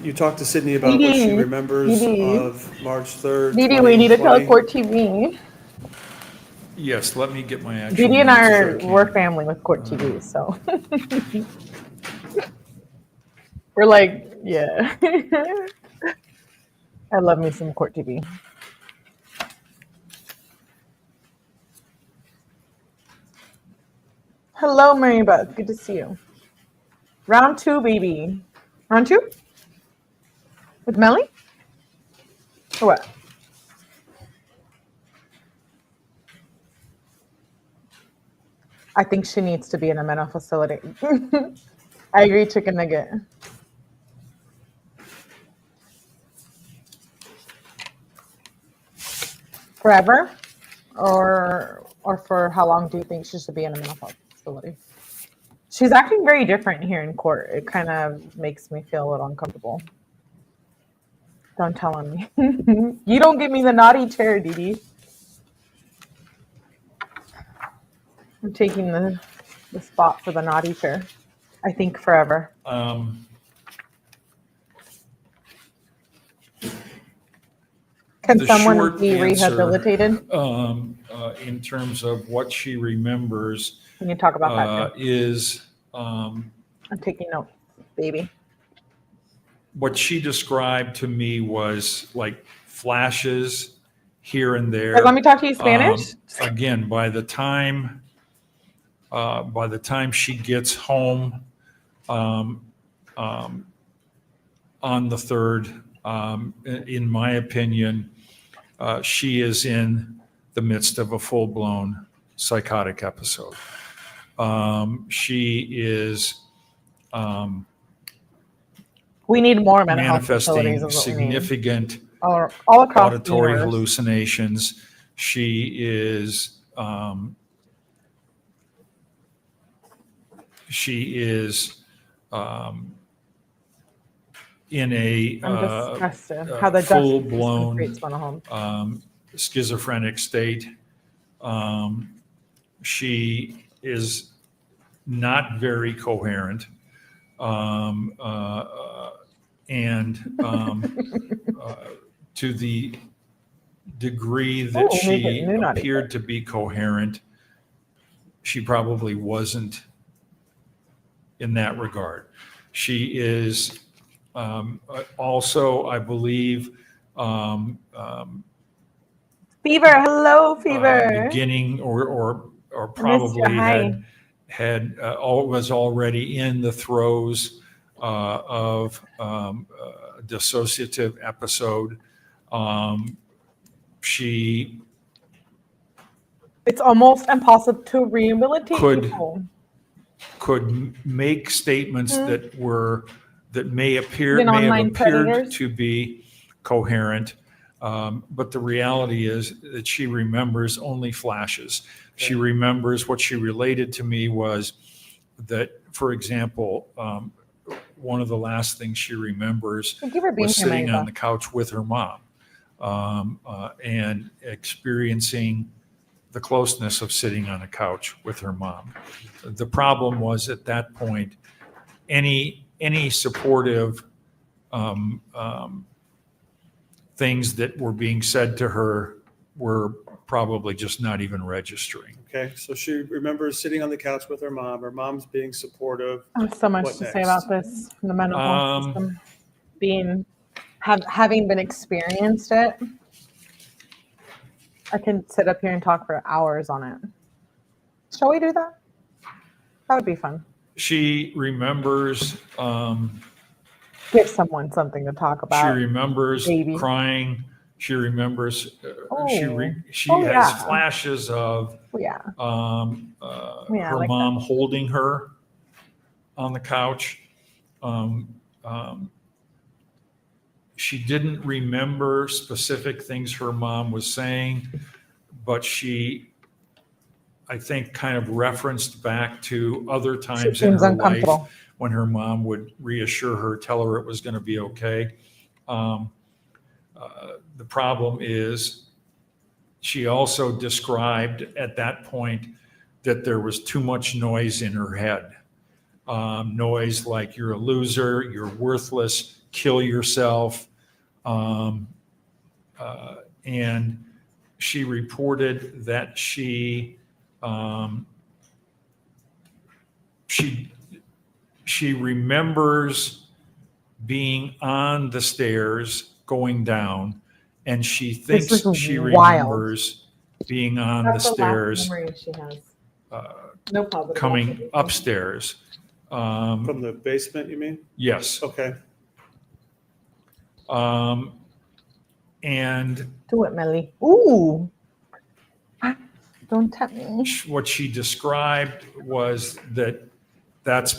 you talked to Syndey about what she remembers of March 3rd, Didi, we need to tell 2020? Court TV. Yes, let me get my actual. Didi and notes I if can. were family with Court TV, so we're like, yeah. I love me some Court TV. Hello, Mary Beth. Good to see you. Round two, baby. Round two? With Melly? Or what? I think she needs to be in a mental facility. I agree, chicken nugget. Forever? Or for how long do you think she should be in a mental facility? She's acting very different here in court. It kind of makes me feel a little uncomfortable. Don't tell on me. You don't give me the naughty chair, Didi. I'm taking the spot for the naughty chair. I think forever. Can The someone short be answer, rehabilitated? in terms of what she remembers, Can you talk about that too? is I'm taking notes, baby. what she described to me was like flashes here and there. Let me talk to you Spanish. Again, by the time she gets home on the 3rd, in my opinion, she is in the midst of a full-blown psychotic episode. She is We need more mental health manifesting facilities. Is what we need. significant All across auditory the universe. hallucinations. She is in a I'm disgusted how the full-blown creates mental health. schizophrenic state. She is not very coherent, and to the degree that Oh, she new naughty appeared to be coherent, she probably wasn't in that regard. She is also, I believe, Fever, hello, fever. beginning or I missed probably you. Hi. was already in the throes of a dissociative episode. She It's almost impossible to rehabilitate people. could make statements that may Been have online appeared predators. to be coherent, But the reality is that she remembers only flashes. She remembers what she related to me was that, for example, one of the last things she remembers was sitting on the couch with her mom and experiencing the closeness of sitting on a couch with her mom. The problem was at that point, any supportive things that were being said to her were probably just not even registering. Okay, so she remembers sitting on the couch with her mom. Her mom's being supportive. There's so much What to next? say about this, the mental health system. Having been experienced it, I can sit up here and talk for hours on it. Shall we do that? That would be fun. She remembers. Give someone something to talk about. She remembers crying. She remembers. She has flashes of her mom holding her on the couch. She didn't remember specific things her mom was saying, but she, I think, kind of referenced back to other times in her life when her mom would reassure her, tell her it was going to be okay. The problem is she also described at that point that there was too much noise in her head. Noise like you're a loser, you're worthless, kill yourself. And she reported that she remembers being on the stairs going down, and she thinks she remembers being on the stairs coming upstairs. From the basement, you mean? Yes. Okay. And do it, Melly. Ooh. Don't tempt me. What she described was that those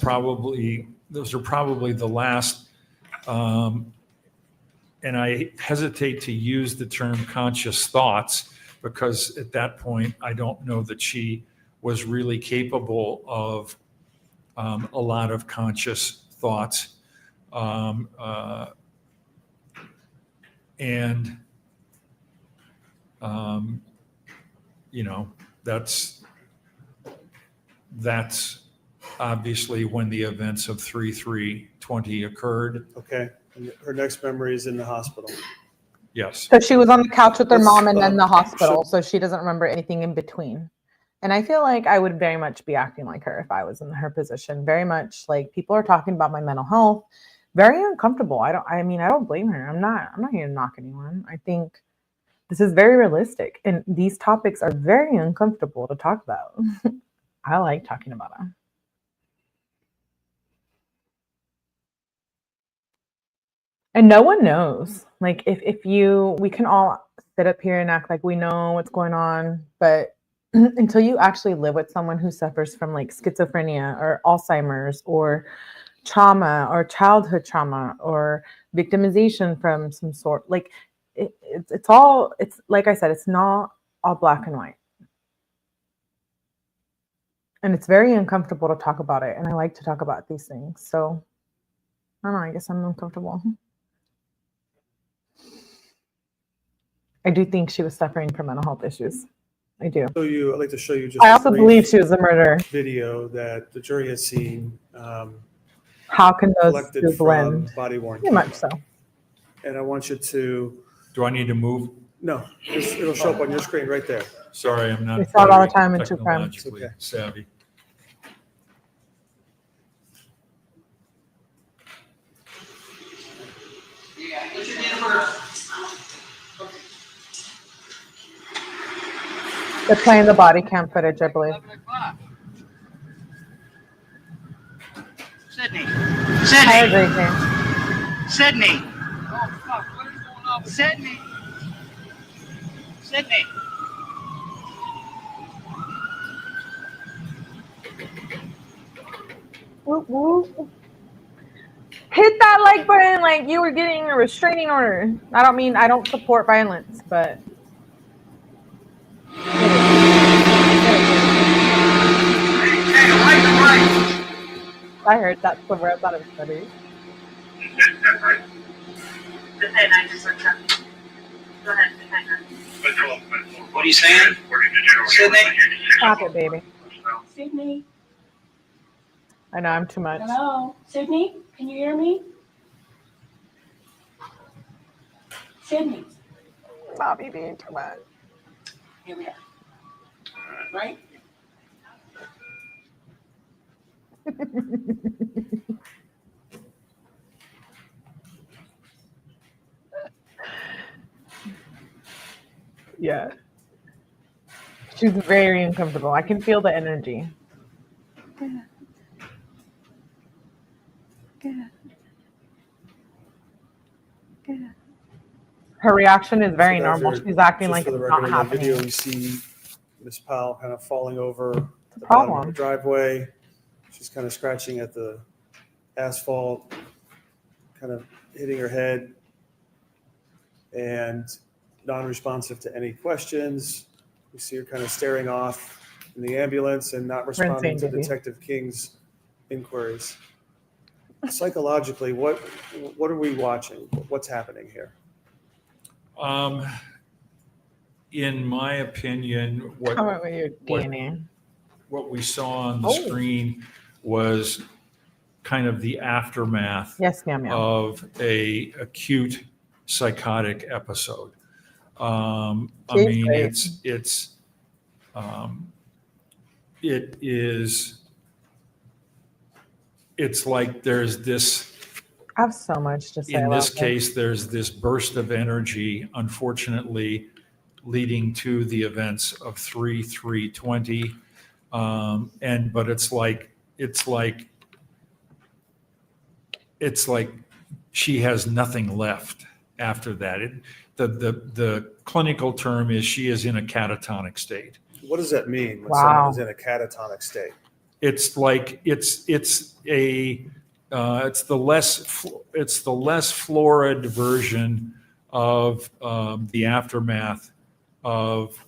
are probably the last, and I hesitate to use the term conscious thoughts, because at that point, I don't know that she was really capable of a lot of conscious thoughts. That's obviously when the events of 3/3/20 occurred. Okay. And her next memory is in the hospital. Yes. So she was on the couch with her mom and then the hospital. So she doesn't remember anything in between. And I feel like I would very much be acting like her if I was in her position. Very much like, people are talking about my mental health. Very uncomfortable. I don't blame her. I'm not here to knock anyone. I think this is very realistic. And these topics are very uncomfortable to talk about. I like talking about them. And no one knows. Like, we can all sit up here and act like we know what's going on, but until you actually live with someone who suffers from like schizophrenia or Alzheimer's or trauma or childhood trauma or victimization from some sort, like it's like I said, it's not all black and white. And it's very uncomfortable to talk about it. And I like to talk about these things. So I don't know, I guess I'm uncomfortable. I do think she was suffering from mental health issues. I do. I'd like to show you just I also believe she was a murderer. Video that the jury has seen. How can those two blend? Body-worn Pretty much so. And I want you to... Do I need to move? No, it'll show up on your screen right there. Sorry, I'm not. We saw it all the time in true crime. Technologically savvy. They're playing the body cam footage, I believe. Syndey. I agree, James. Syndey. Oh, fuck. What is going on? Syndey. Syndey. Whoop, whoop. Hit that like button like you were getting a restraining order. I don't support violence, but I heard that somewhere. I thought it was funny. Go ahead. What are you saying, Sydney? Stop it, baby. Sydney, I know I'm too much. hello? Sydney, can you hear me? Sydney, Bobby being too much. here we are. Right? Yeah. She's very uncomfortable. I can feel the energy. Her reaction is very So guys normal. are- She's acting just like for it's the not record, in that video, happening. we see Miss Powell kind of falling over the bottom of problem. the driveway. She's kind of scratching at the asphalt, kind of hitting her head, and non-responsive to any questions. We see her kind of staring off in the ambulance and not responding to baby. Detective King's inquiries. Psychologically, what are we watching? What's happening here? In my opinion, How about with your what- DNA? what we saw on the Oh. screen was kind of the aftermath Yes, ma'am. of a acute psychotic episode. I She's mean, great. it's like there's this, I have so much to say. in about this case, there's this burst of energy, unfortunately, leading to the events of 3/3/20. But it's like she has nothing left after that. The clinical term is she is in a catatonic state. What does that mean when Wow. someone is in a catatonic state? It's like it's the less florid version of the aftermath of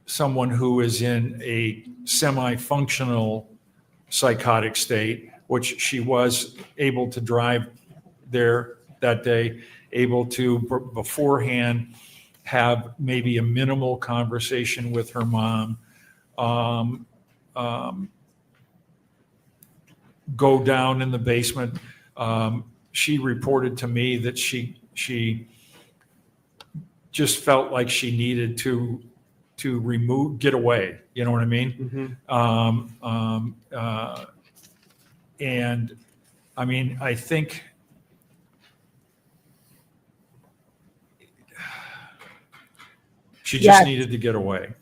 someone who is in a semi-functional psychotic state, which she was able to drive there that day, able to beforehand have maybe a minimal conversation with her mom, go down in the basement. She reported to me that she just felt like she needed to get away. You know what I mean? And I mean, I think she just Yes. needed to get away.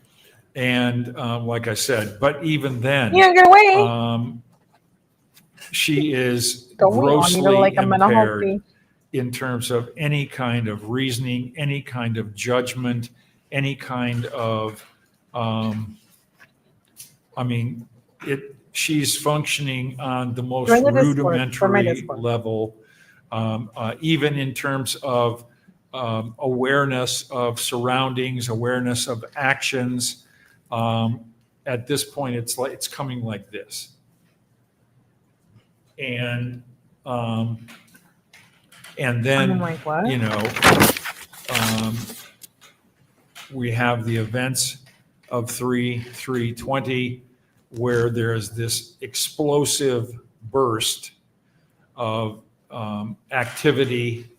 And like I said, but even then, You don't get away. she is Go on, you grossly know, like a mental health impaired thing. in terms of any kind of reasoning, any kind of judgment, any kind of, she's functioning on the most Join the Discord, for my rudimentary Discord. level, even in terms of awareness of surroundings, awareness of actions. At this point, it's coming like this. And then, I'm like, what? you know, we have the events of 3/3/20, where there's this explosive burst of activity,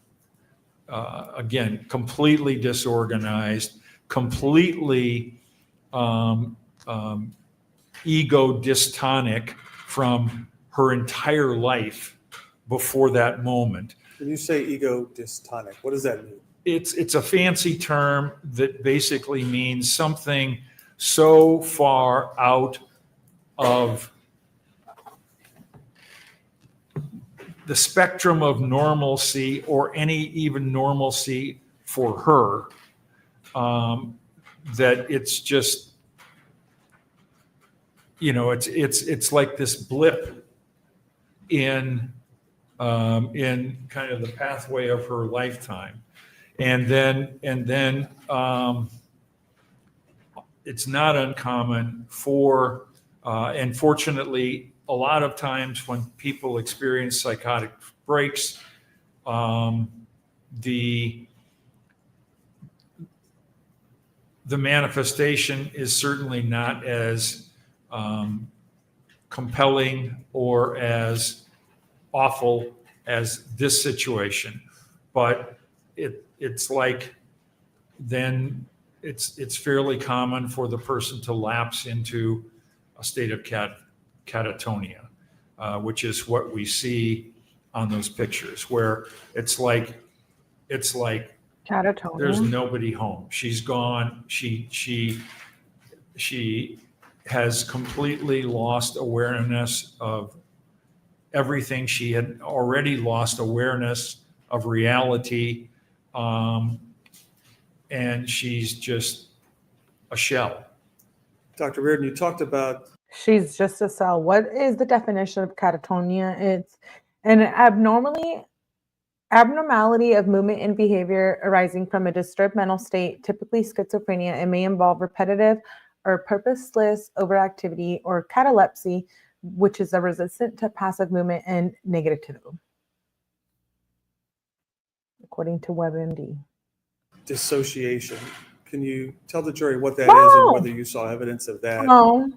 again, completely disorganized, completely ego dystonic from her entire life before that moment. When you say ego dystonic, what does that mean? It's a fancy term that basically means something so far out of the spectrum of normalcy, or any even normalcy for her, that it's just, you know, it's like this blip in kind of the pathway of her lifetime. And then it's not uncommon for, and fortunately, a lot of times when people experience psychotic breaks, the manifestation is certainly not as compelling or as awful as this situation, but it's like then it's fairly common for the person to lapse into a state of catatonia, which is what we see on those pictures, where it's like Catatonia. there's nobody home. She's gone. She has completely lost awareness of everything. She had already lost awareness of reality, and she's just a shell. Dr. Reardon, you talked about She's just a cell. What is the definition of catatonia? It's an abnormality of movement and behavior arising from a disturbed mental state, typically schizophrenia. It may involve repetitive or purposeless overactivity or catalepsy, which is a resistant to passive movement and negativity, according to WebMD. dissociation. Can you tell the jury what that is and whether you saw evidence of that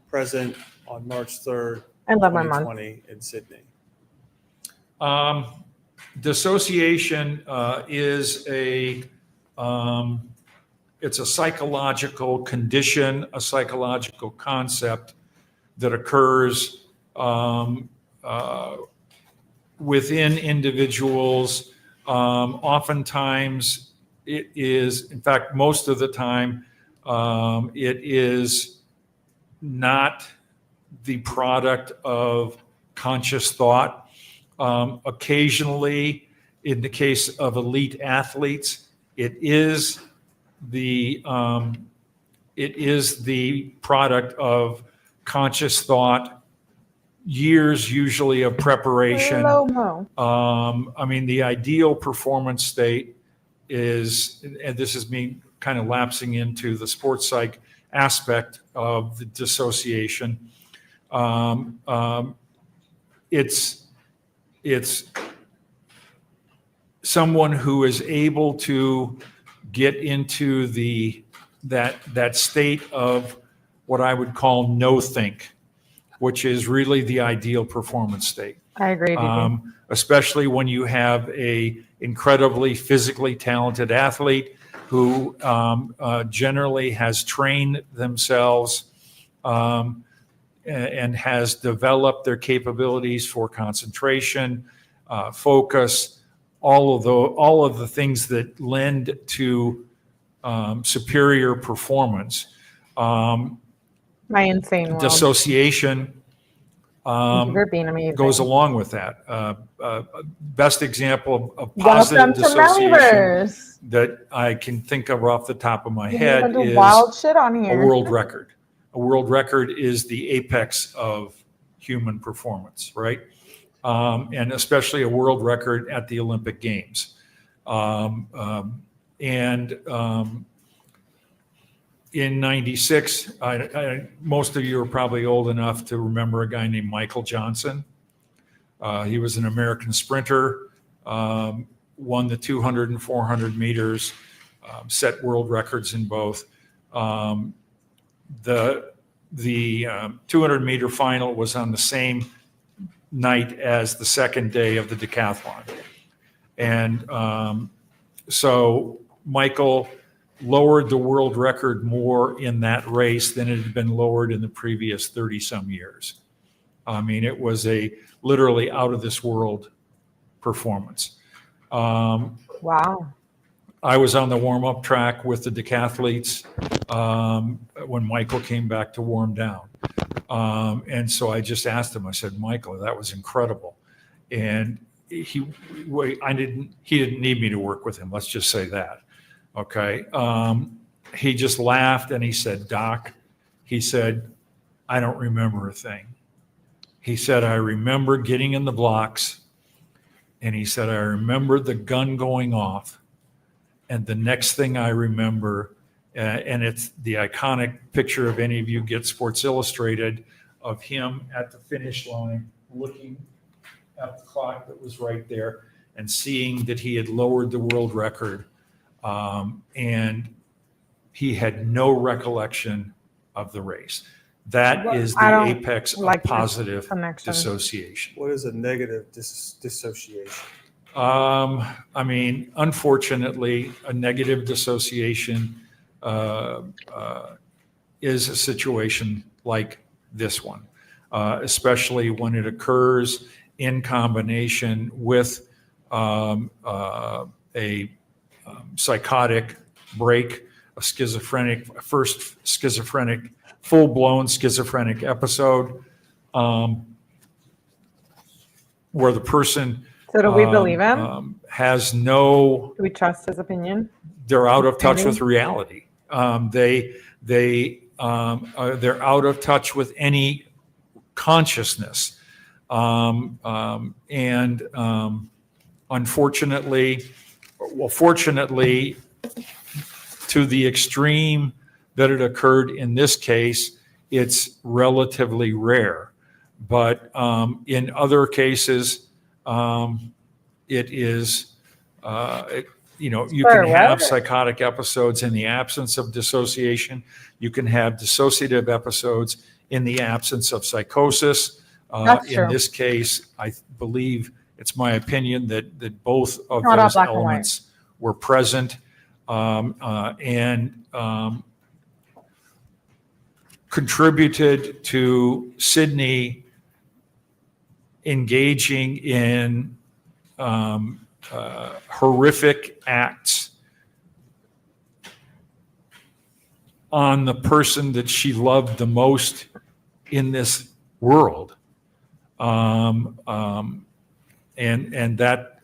present on March 3rd, I love my mom. 2020 in Sydney? Dissociation is it's a psychological condition, a psychological concept that occurs within individuals. Oftentimes it is, in fact, most of the time, it is not the product of conscious thought. Occasionally, in the case of elite athletes, it is the product of conscious thought, years usually of preparation. I mean, the ideal performance state is, and this is me kind of lapsing into the sports psych aspect of the dissociation. It's someone who is able to get into that state of what I would call no think, which is really the ideal performance state. I agree. Especially when you have a incredibly physically talented athlete who generally has trained themselves and has developed their capabilities for concentration, focus, all of the things that lend to superior performance. My insane world. Dissociation goes along with that. Best example of positive dissociation that I can think of off the top of my head is wild shit on here. A world record. A world record is the apex of human performance, right? And especially a world record at the Olympic Games. In 96, most of you are probably old enough to remember a guy named Michael Johnson. He was an American sprinter, won the 200 and 400 meters, set world records in both. The 200 meter final was on the same night as the second day of the decathlon. And so Michael lowered the world record more in that race than it had been lowered in the previous 30 some years. I mean, it was a literally out of this world performance. Wow. I was on the warm-up track with the decathletes when Michael came back to warm down. And so I just asked him, I said, Michael, that was incredible. And he didn't need me to work with him. Let's just say that. Okay. He just laughed and he said, Doc, he said, I don't remember a thing. He said, I remember getting in the blocks, and he said, I remember the gun going off. And the next thing I remember, and it's the iconic picture of any of you get Sports Illustrated of him at the finish line, looking at the clock that was right there and seeing that he had lowered the world record. And he had no recollection of the race. That is I the don't apex of like this positive connection. dissociation. What is a negative dissociation? I mean, unfortunately, a negative dissociation is a situation like this one, especially when it occurs in combination with a psychotic break, a first schizophrenic, full-blown schizophrenic episode, where the person So do we believe him? has no, Do we trust his opinion? they're out of touch Maybe. with reality. They're out of touch with any consciousness. Unfortunately, fortunately, to the extreme that it occurred in this case, it's relatively rare. But in other cases, it is, you can have psychotic episodes in the absence of dissociation. You can have dissociative episodes in the absence of psychosis. That's true. In this case, I believe it's my opinion that both of Not all those black and white. elements were present and contributed to Syndey engaging in horrific acts on the person that she loved the most in this world. And that,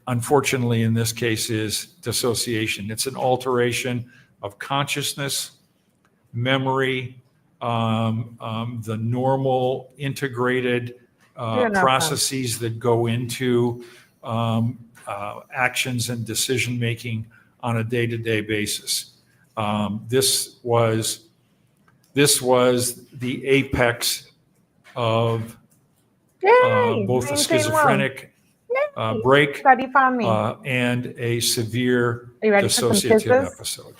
unfortunately, in this case, is dissociation. It's an alteration of consciousness, memory, the normal integrated processes that go into actions and decision-making on a day-to-day basis. This was the apex of both a schizophrenic break and a severe dissociative episode.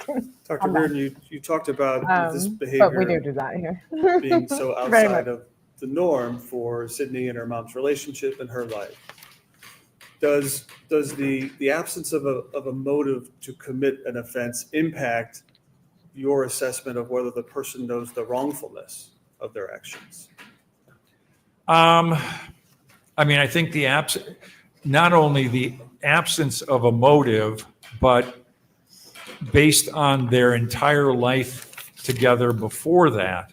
Dr. Reardon, you talked about this But we behavior do that here. being so Very outside much. of the norm for Syndey and her mom's relationship and her life. Does the absence of a motive to commit an offense impact your assessment of whether the person knows the wrongfulness of their actions? I mean, I think not only the absence of a motive, but based on their entire life together before that,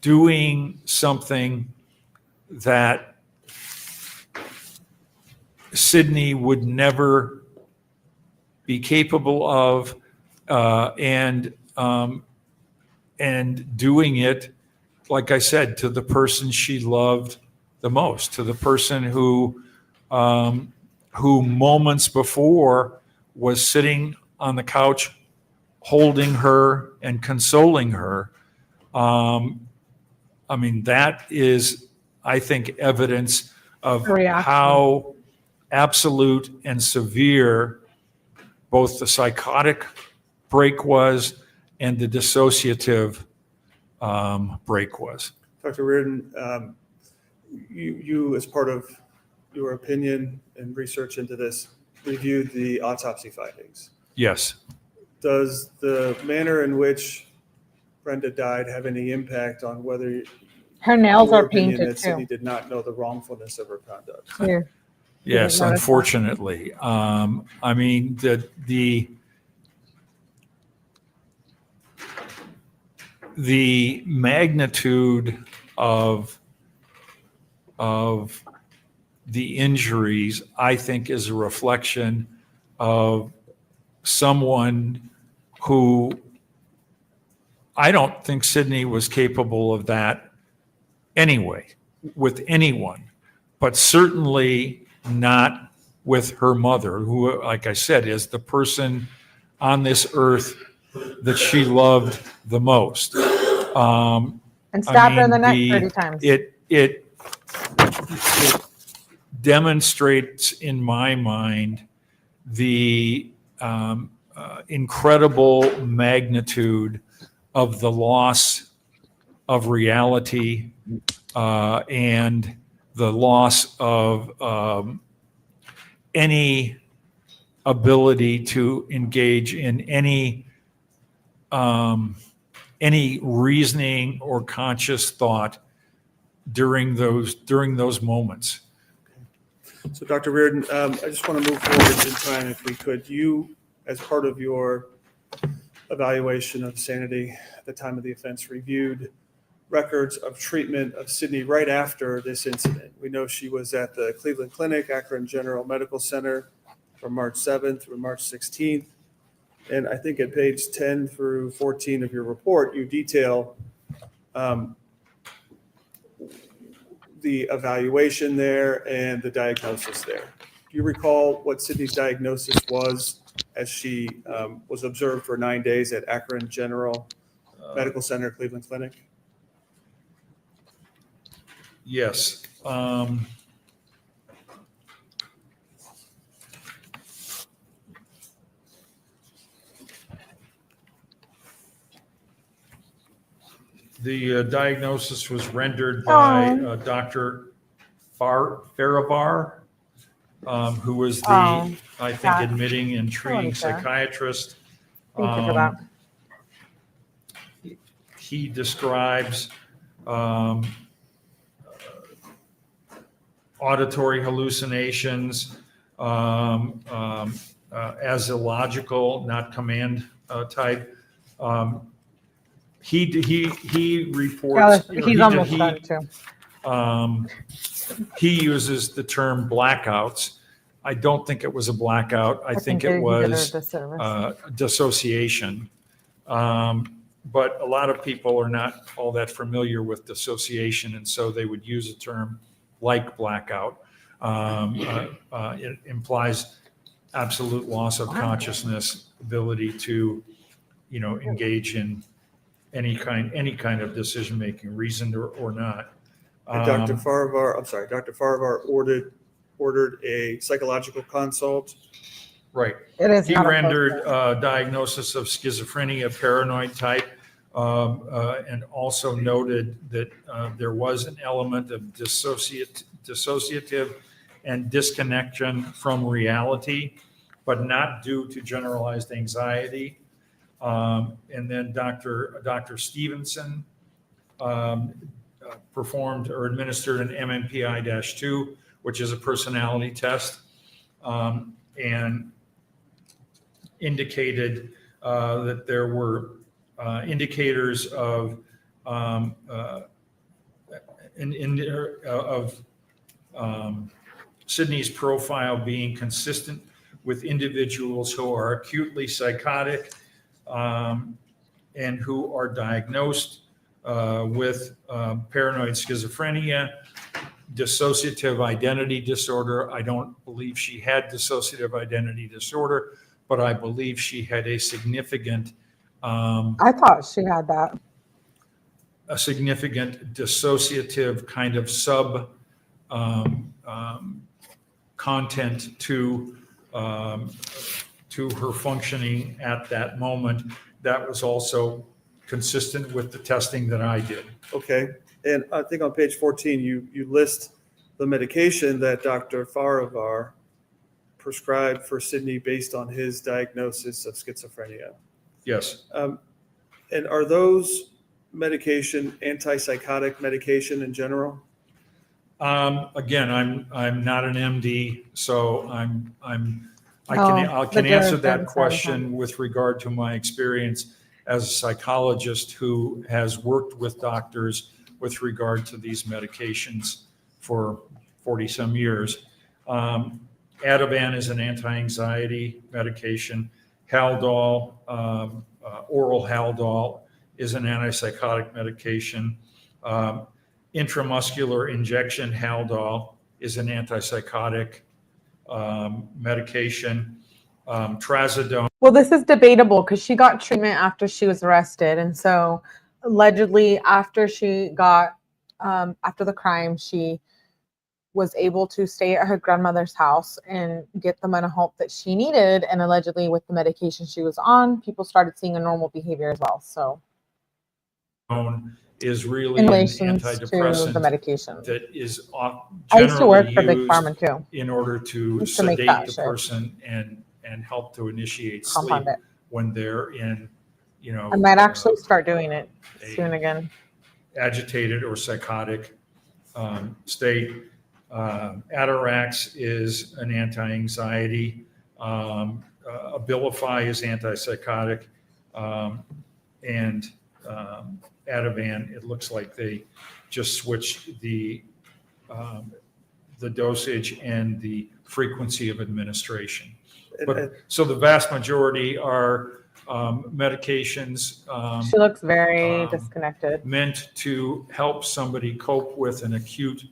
doing something that Syndey would never be capable of, and doing it, like I said, to the person she loved the most, to the person who moments before was sitting on the couch holding her and consoling her. I mean, that is, I think, evidence of how absolute and severe both the psychotic break was and the dissociative break was. Dr. Reardon, you, as part of your opinion and research into this, reviewed the autopsy findings. Yes. Does the manner in which Brenda died have any impact on whether Her nails your are opinion painted that Syndey too. did not know the wrongfulness of her conduct? Here. Yes, didn't notice that. unfortunately. I mean, the magnitude of the injuries, I think, is a reflection of someone who I don't think Syndey was capable of that anyway, with anyone, but certainly not with her mother, who, like I said, is the person on this earth that she loved the most. And stabbed her in the neck 30 times. It demonstrates in my mind the incredible magnitude of the loss of reality and the loss of any ability to engage in any reasoning or conscious thought during those moments. So Dr. Reardon, I just want to move forward in time if we could. You, as part of your evaluation of sanity at the time of the offense, reviewed records of treatment of Syndey right after this incident. We know she was at the Cleveland Clinic, Akron General Medical Center from March 7th through March 16th. And I think at page 10 through 14 of your report, you detail the evaluation there and the diagnosis there. Do you recall what Syndey's diagnosis was as she was observed for 9 days at Akron General Medical Center, Cleveland Clinic? Yes. The diagnosis was rendered by Dr. 𝗟𝗶𝗸𝗲, who was the, I think, admitting and treating psychiatrist. Thank you for that. He describes auditory hallucinations as illogical, not command type. He reports. He's almost done too. He uses the term blackouts. I don't think it was a blackout. I think it was dissociation. But a lot of people are not all that familiar with dissociation, and so they would use a term like blackout. It implies absolute loss of consciousness, ability to, engage in any kind of decision-making, reasoned or not. And Dr. 𝗟𝗏𝗏 ordered a psychological consult. Right. It is. He rendered diagnosis of schizophrenia, paranoid type, and also noted that there was an element of dissociative and disconnection from reality, but not due to generalized anxiety. And then Dr. Stevenson performed or administered an MMPI-2, which is a personality test, and indicated that there were indicators of Syndey's profile being consistent with individuals who are acutely psychotic and who are diagnosed with paranoid schizophrenia, dissociative identity disorder. I don't believe she had dissociative identity disorder, but I believe she had a significant I thought she had that. A significant dissociative kind of sub content to her functioning at that moment. That was also consistent with the testing that I did. Okay. And I think on page 14, you list the medication that Dr. 𝗟𝗏𝗏 prescribed for Syndey based on his diagnosis of schizophrenia. Yes. And are those medication antipsychotic medication in general? Again, I'm not an MD, so I can answer that question with regard to my experience as a psychologist who has worked with doctors with regard to these medications for 40 some years. Ativan is an anti-anxiety medication. Haldol, oral Haldol is an antipsychotic medication. Intramuscular injection Haldol is an antipsychotic medication. Trazodone. Well, this is debatable because she got treatment after she was arrested. And so allegedly after she got, after the crime, she was able to stay at her grandmother's house and get the mental help that she needed. And allegedly with the medication she was on, people started seeing a normal behavior as well. So is really in an relation to antidepressant the medication. that is I used to work for generally Big used Pharma too. in order to Used to make sedate that the shit. person and help to initiate sleep Compound it. when they're in, you know, I might actually start doing it soon again. agitated or psychotic state. Atarax is an anti-anxiety. Abilify is antipsychotic. And Ativan, it looks like they just switched the dosage and the frequency of administration. But so the vast majority are medications She looks very disconnected. meant to help somebody cope with an acute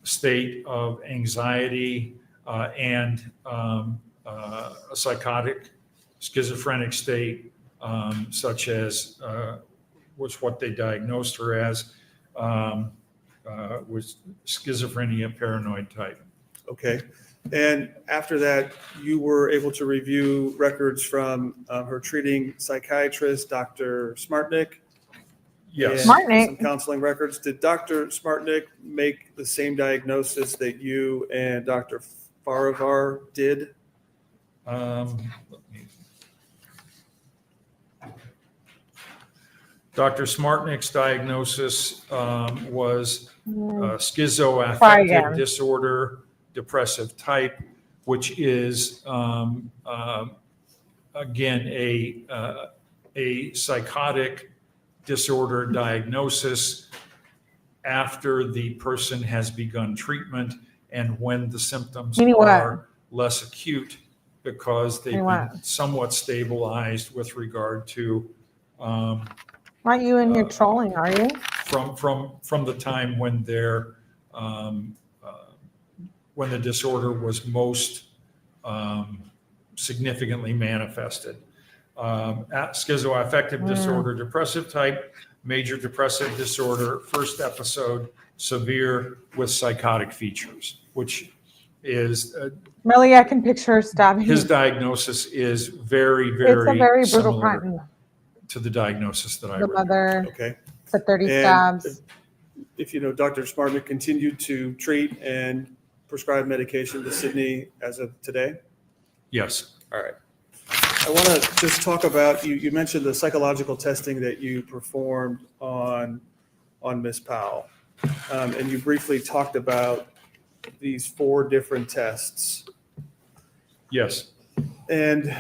state of anxiety and a psychotic, schizophrenic state, such as was what they diagnosed her as, was schizophrenia paranoid type. Okay. And after that, you were able to review records from her treating psychiatrist, Dr. 𝗟𝗏TK. Yes. and 𝗟𝗏TK. some counseling records. Did Dr. 𝗟𝗏TK make the same diagnosis that you and Dr. 𝗟𝗏𝗃𝗲 did? Dr. 𝗟𝗏TK's diagnosis was Try schizoaffective again. disorder, depressive type, which is again a psychotic disorder diagnosis after the person has begun treatment and when the symptoms Meaning what? are less acute because they've Meaning been what? somewhat stabilized with regard to Aren't you in here trolling, are you? from the time when they're when the disorder was most significantly manifested. Schizoaffective disorder, depressive type, major depressive disorder, first episode, severe with psychotic features, which is Really, I can picture her stabbing his him. diagnosis is very, It's a very brutal similar crime. to the diagnosis that I The read. mother, Okay. the 30 And stabs. if you know, Dr. 𝗟𝗏TK continued to treat and prescribe medication to Syndey as of today? Yes. All right. I want to just talk about, you mentioned the psychological testing that you performed on Ms. Powell. And you briefly talked about these 4 different tests. Yes. And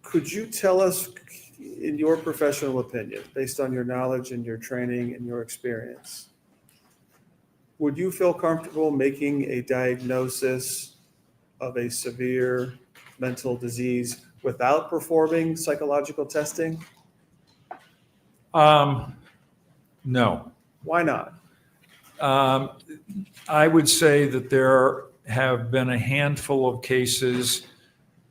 could you tell us, in your professional opinion, based on your knowledge and your training and your experience, would you feel comfortable making a diagnosis of a severe mental disease without performing psychological testing? No. Why not? I would say that there have been a handful of cases,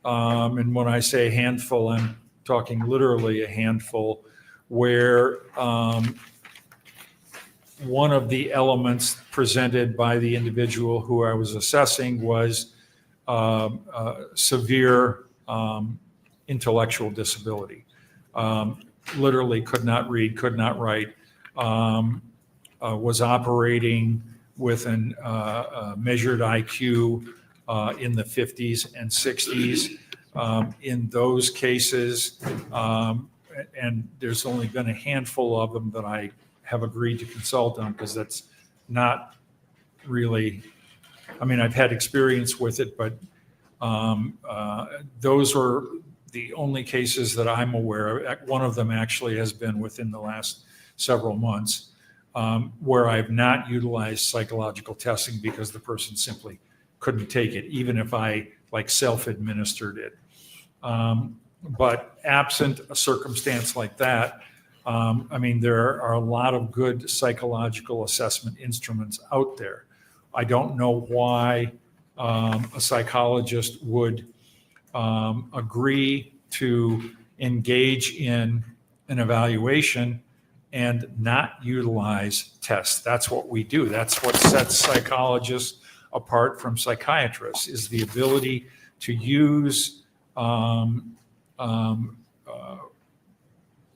and when I say handful, I'm talking literally a handful, where one of the elements presented by the individual who I was assessing was severe intellectual disability. Literally could not read, could not write, was operating with a measured IQ in the 50s and 60s. In those cases, and there's only been a handful of them that I have agreed to consult on because that's not really, I mean, I've had experience with it, but those are the only cases that I'm aware of. One of them actually has been within the last several months where I've not utilized psychological testing because the person simply couldn't take it, even if I like self-administered it. But absent a circumstance like that, I mean, there are a lot of good psychological assessment instruments out there. I don't know why a psychologist would agree to engage in an evaluation and not utilize tests. That's what we do. That's what sets psychologists apart from psychiatrists, is the ability to use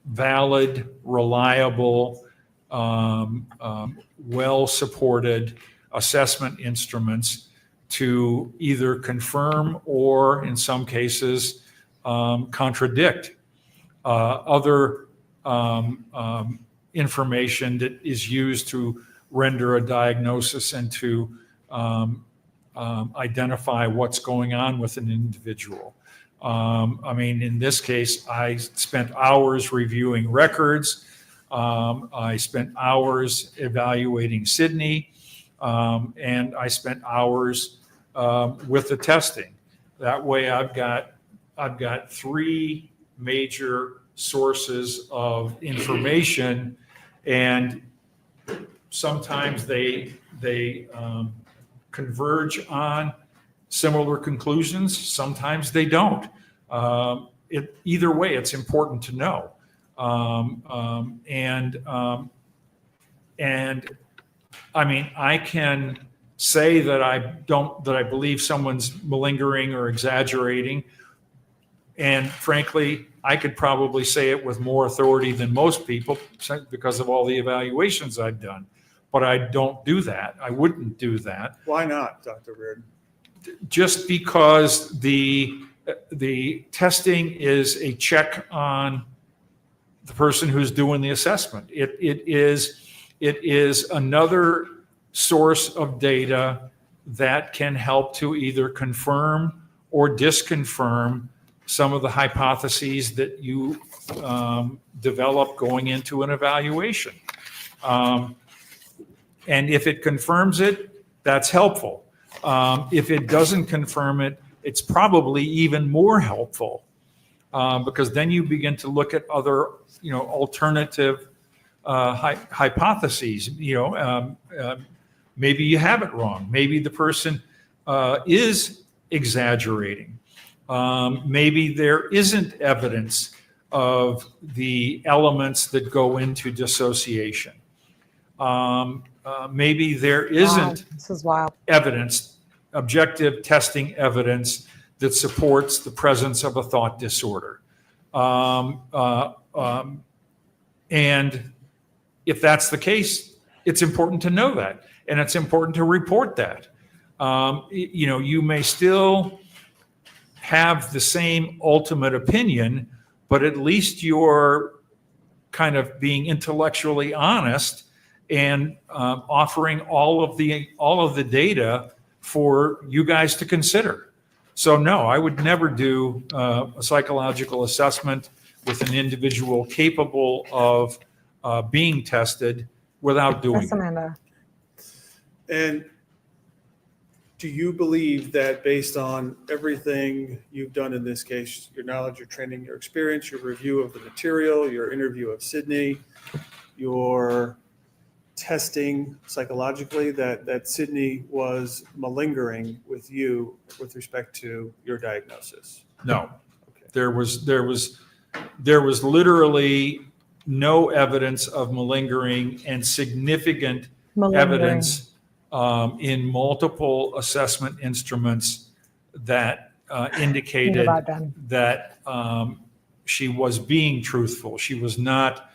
valid, reliable, well-supported assessment instruments to either confirm or, in some cases, contradict other information that is used to render a diagnosis and to identify what's going on with an individual. I mean, in this case, I spent hours reviewing records. I spent hours evaluating Syndey, and I spent hours with the testing. That way, I've got three major sources of information, and sometimes they converge on similar conclusions. Sometimes they don't. Either way, it's important to know. And I mean, I can say that I believe someone's malingering or exaggerating, and frankly, I could probably say it with more authority than most people because of all the evaluations I've done. But I don't do that. I wouldn't do that. Why not, Dr. Reardon? Just because the testing is a check on the person who's doing the assessment. It is another source of data that can help to either confirm or disconfirm some of the hypotheses that you develop going into an evaluation. And if it confirms it, that's helpful. If it doesn't confirm it, it's probably even more helpful because then you begin to look at other, alternative hypotheses. Maybe you have it wrong. Maybe the person is exaggerating. Maybe there isn't evidence of the elements that go into dissociation. Maybe there isn't This is wild. evidence, objective testing evidence that supports the presence of a thought disorder. And if that's the case, it's important to know that, and it's important to report that. You may still have the same ultimate opinion, but at least you're kind of being intellectually honest and offering all of the data for you guys to consider. So no, I would never do a psychological assessment with an individual capable of being tested without doing Yes, it. Amanda. And do you believe that based on everything you've done in this case, your knowledge, your training, your experience, your review of the material, your interview of Syndey, your testing psychologically, that Syndey was malingering with you with respect to your diagnosis? No, Okay. there was literally no evidence of malingering and significant evidence in multiple assessment instruments that indicated that she was being truthful. She was not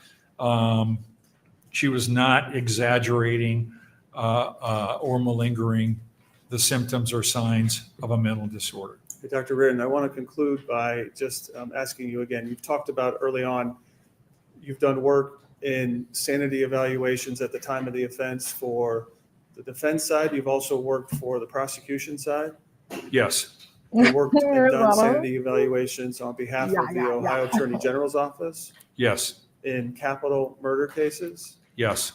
exaggerating or malingering the symptoms or signs of a mental disorder. Hey, Dr. Reardon, I want to conclude by just asking you again, you've talked about early on, you've done work in sanity evaluations at the time of the offense for the defense side. You've also worked for the prosecution side. Yes, You worked and done sanity evaluations on behalf of the Ohio Attorney General's office yes, in capital murder cases. yes.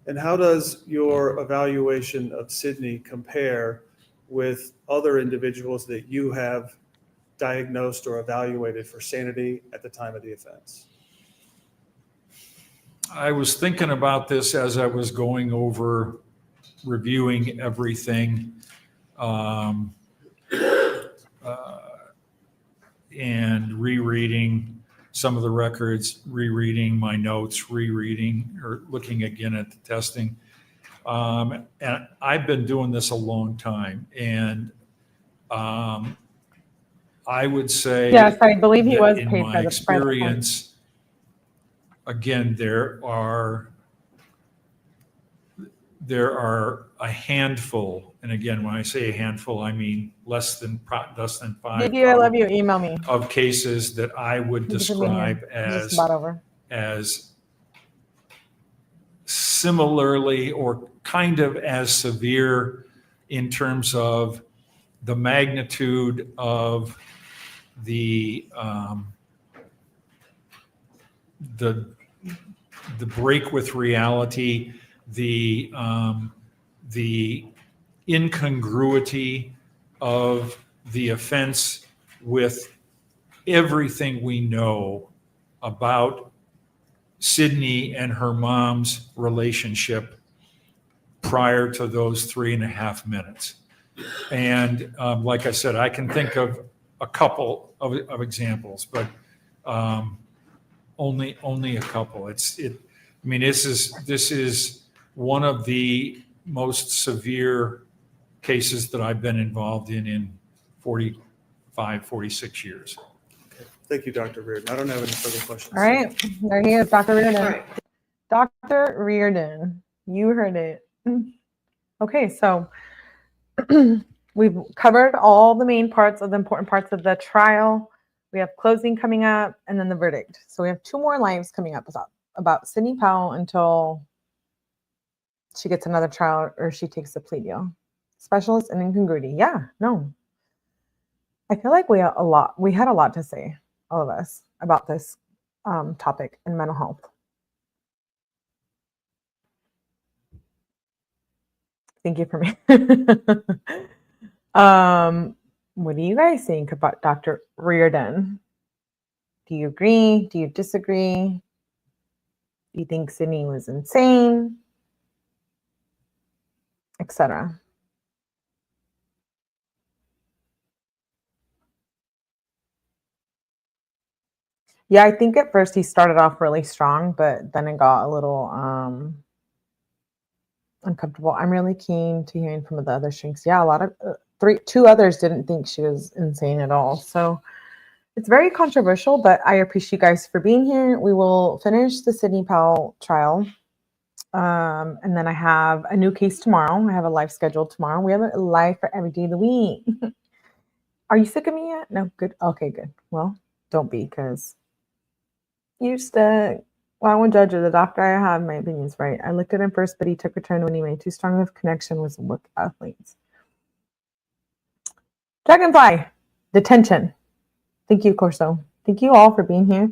And how does your evaluation of Syndey compare with other individuals that you have diagnosed or evaluated for sanity at the time of the offense? I was thinking about this as I was going over, reviewing everything, and rereading some of the records, rereading my notes, rereading or looking again at the testing. And I've been doing this a long time, and I would say, yes, I believe he that was in paid my by the experience, again, there are a handful, and again, when I say a handful, I mean less than 5 Gigi, I love you. Email me. of cases that I would Thank you for being here. describe Just about over. as similarly or kind of as severe in terms of the magnitude of the break with reality, the incongruity of the offense with everything we know about Syndey and her mom's relationship prior to those 3.5 minutes. And like I said, I can think of a couple of examples, but only a couple. I mean, this is one of the most severe cases that I've been involved in 45, 46 years. Thank you, Dr. Reardon. I don't have any further questions. All right, there he is, Dr. Reardon. All right. Dr. Reardon, you heard it. Okay, so we've covered all the main parts of the important parts of the trial. We have closing coming up and then the verdict. So we have 2 more lives coming up about Syndey Powell until she gets another trial or she takes a plea deal. Specialist and incongruity. Yeah, no. I feel like we had a lot to say, all of us, about this topic in mental health. Thank you for me. What do you guys think about Dr. Reardon? Do you agree? Do you disagree? Do you think Syndey was insane? Etc. Yeah, I think at first he started off really strong, but then it got a little uncomfortable. I'm really keen to hearing from the other strengths. Yeah, a lot of 2 others didn't think she was insane at all. So it's very controversial, but I appreciate you guys for being here. We will finish the Syndey Powell trial. And then I have a new case tomorrow. I have a live scheduled tomorrow. We have a live for every day of the week. Are you sick of me yet? No, good. Okay, good. Well, don't be, because you stuck. Well, I won't judge you. The doctor I have, my opinion is right. I looked at him first, but he took a turn when he made too strong of a connection with work athletes. Dragonfly, detention. Thank you, Corso. Thank you all for being here.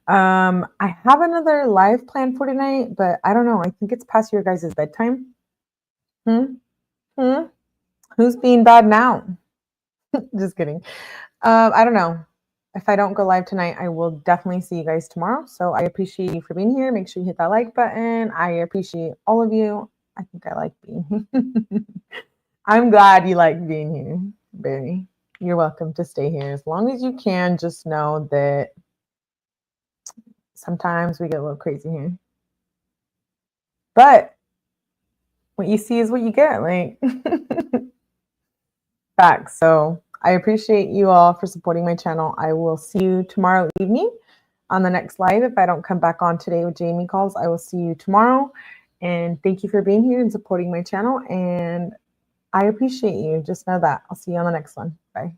I have another live plan for tonight, but I don't know. I think it's past your guys' bedtime. Who's being bad now? Just kidding. I don't know. If I don't go live tonight, I will definitely see you guys tomorrow. So I appreciate you for being here. Make sure you hit that like button. I appreciate all of you. I think I like being here. I'm glad you like being here, Barry. You're welcome to stay here as long as you can. Just know that sometimes we get a little crazy here. But what you see is what you get. Like, facts. So I appreciate you all for supporting my channel. I will see you tomorrow evening on the next live. If I don't come back on today with Jamie calls, I will see you tomorrow. And thank you for being here and supporting my channel. And I appreciate you. Just know that. I'll see you on the next one. Bye.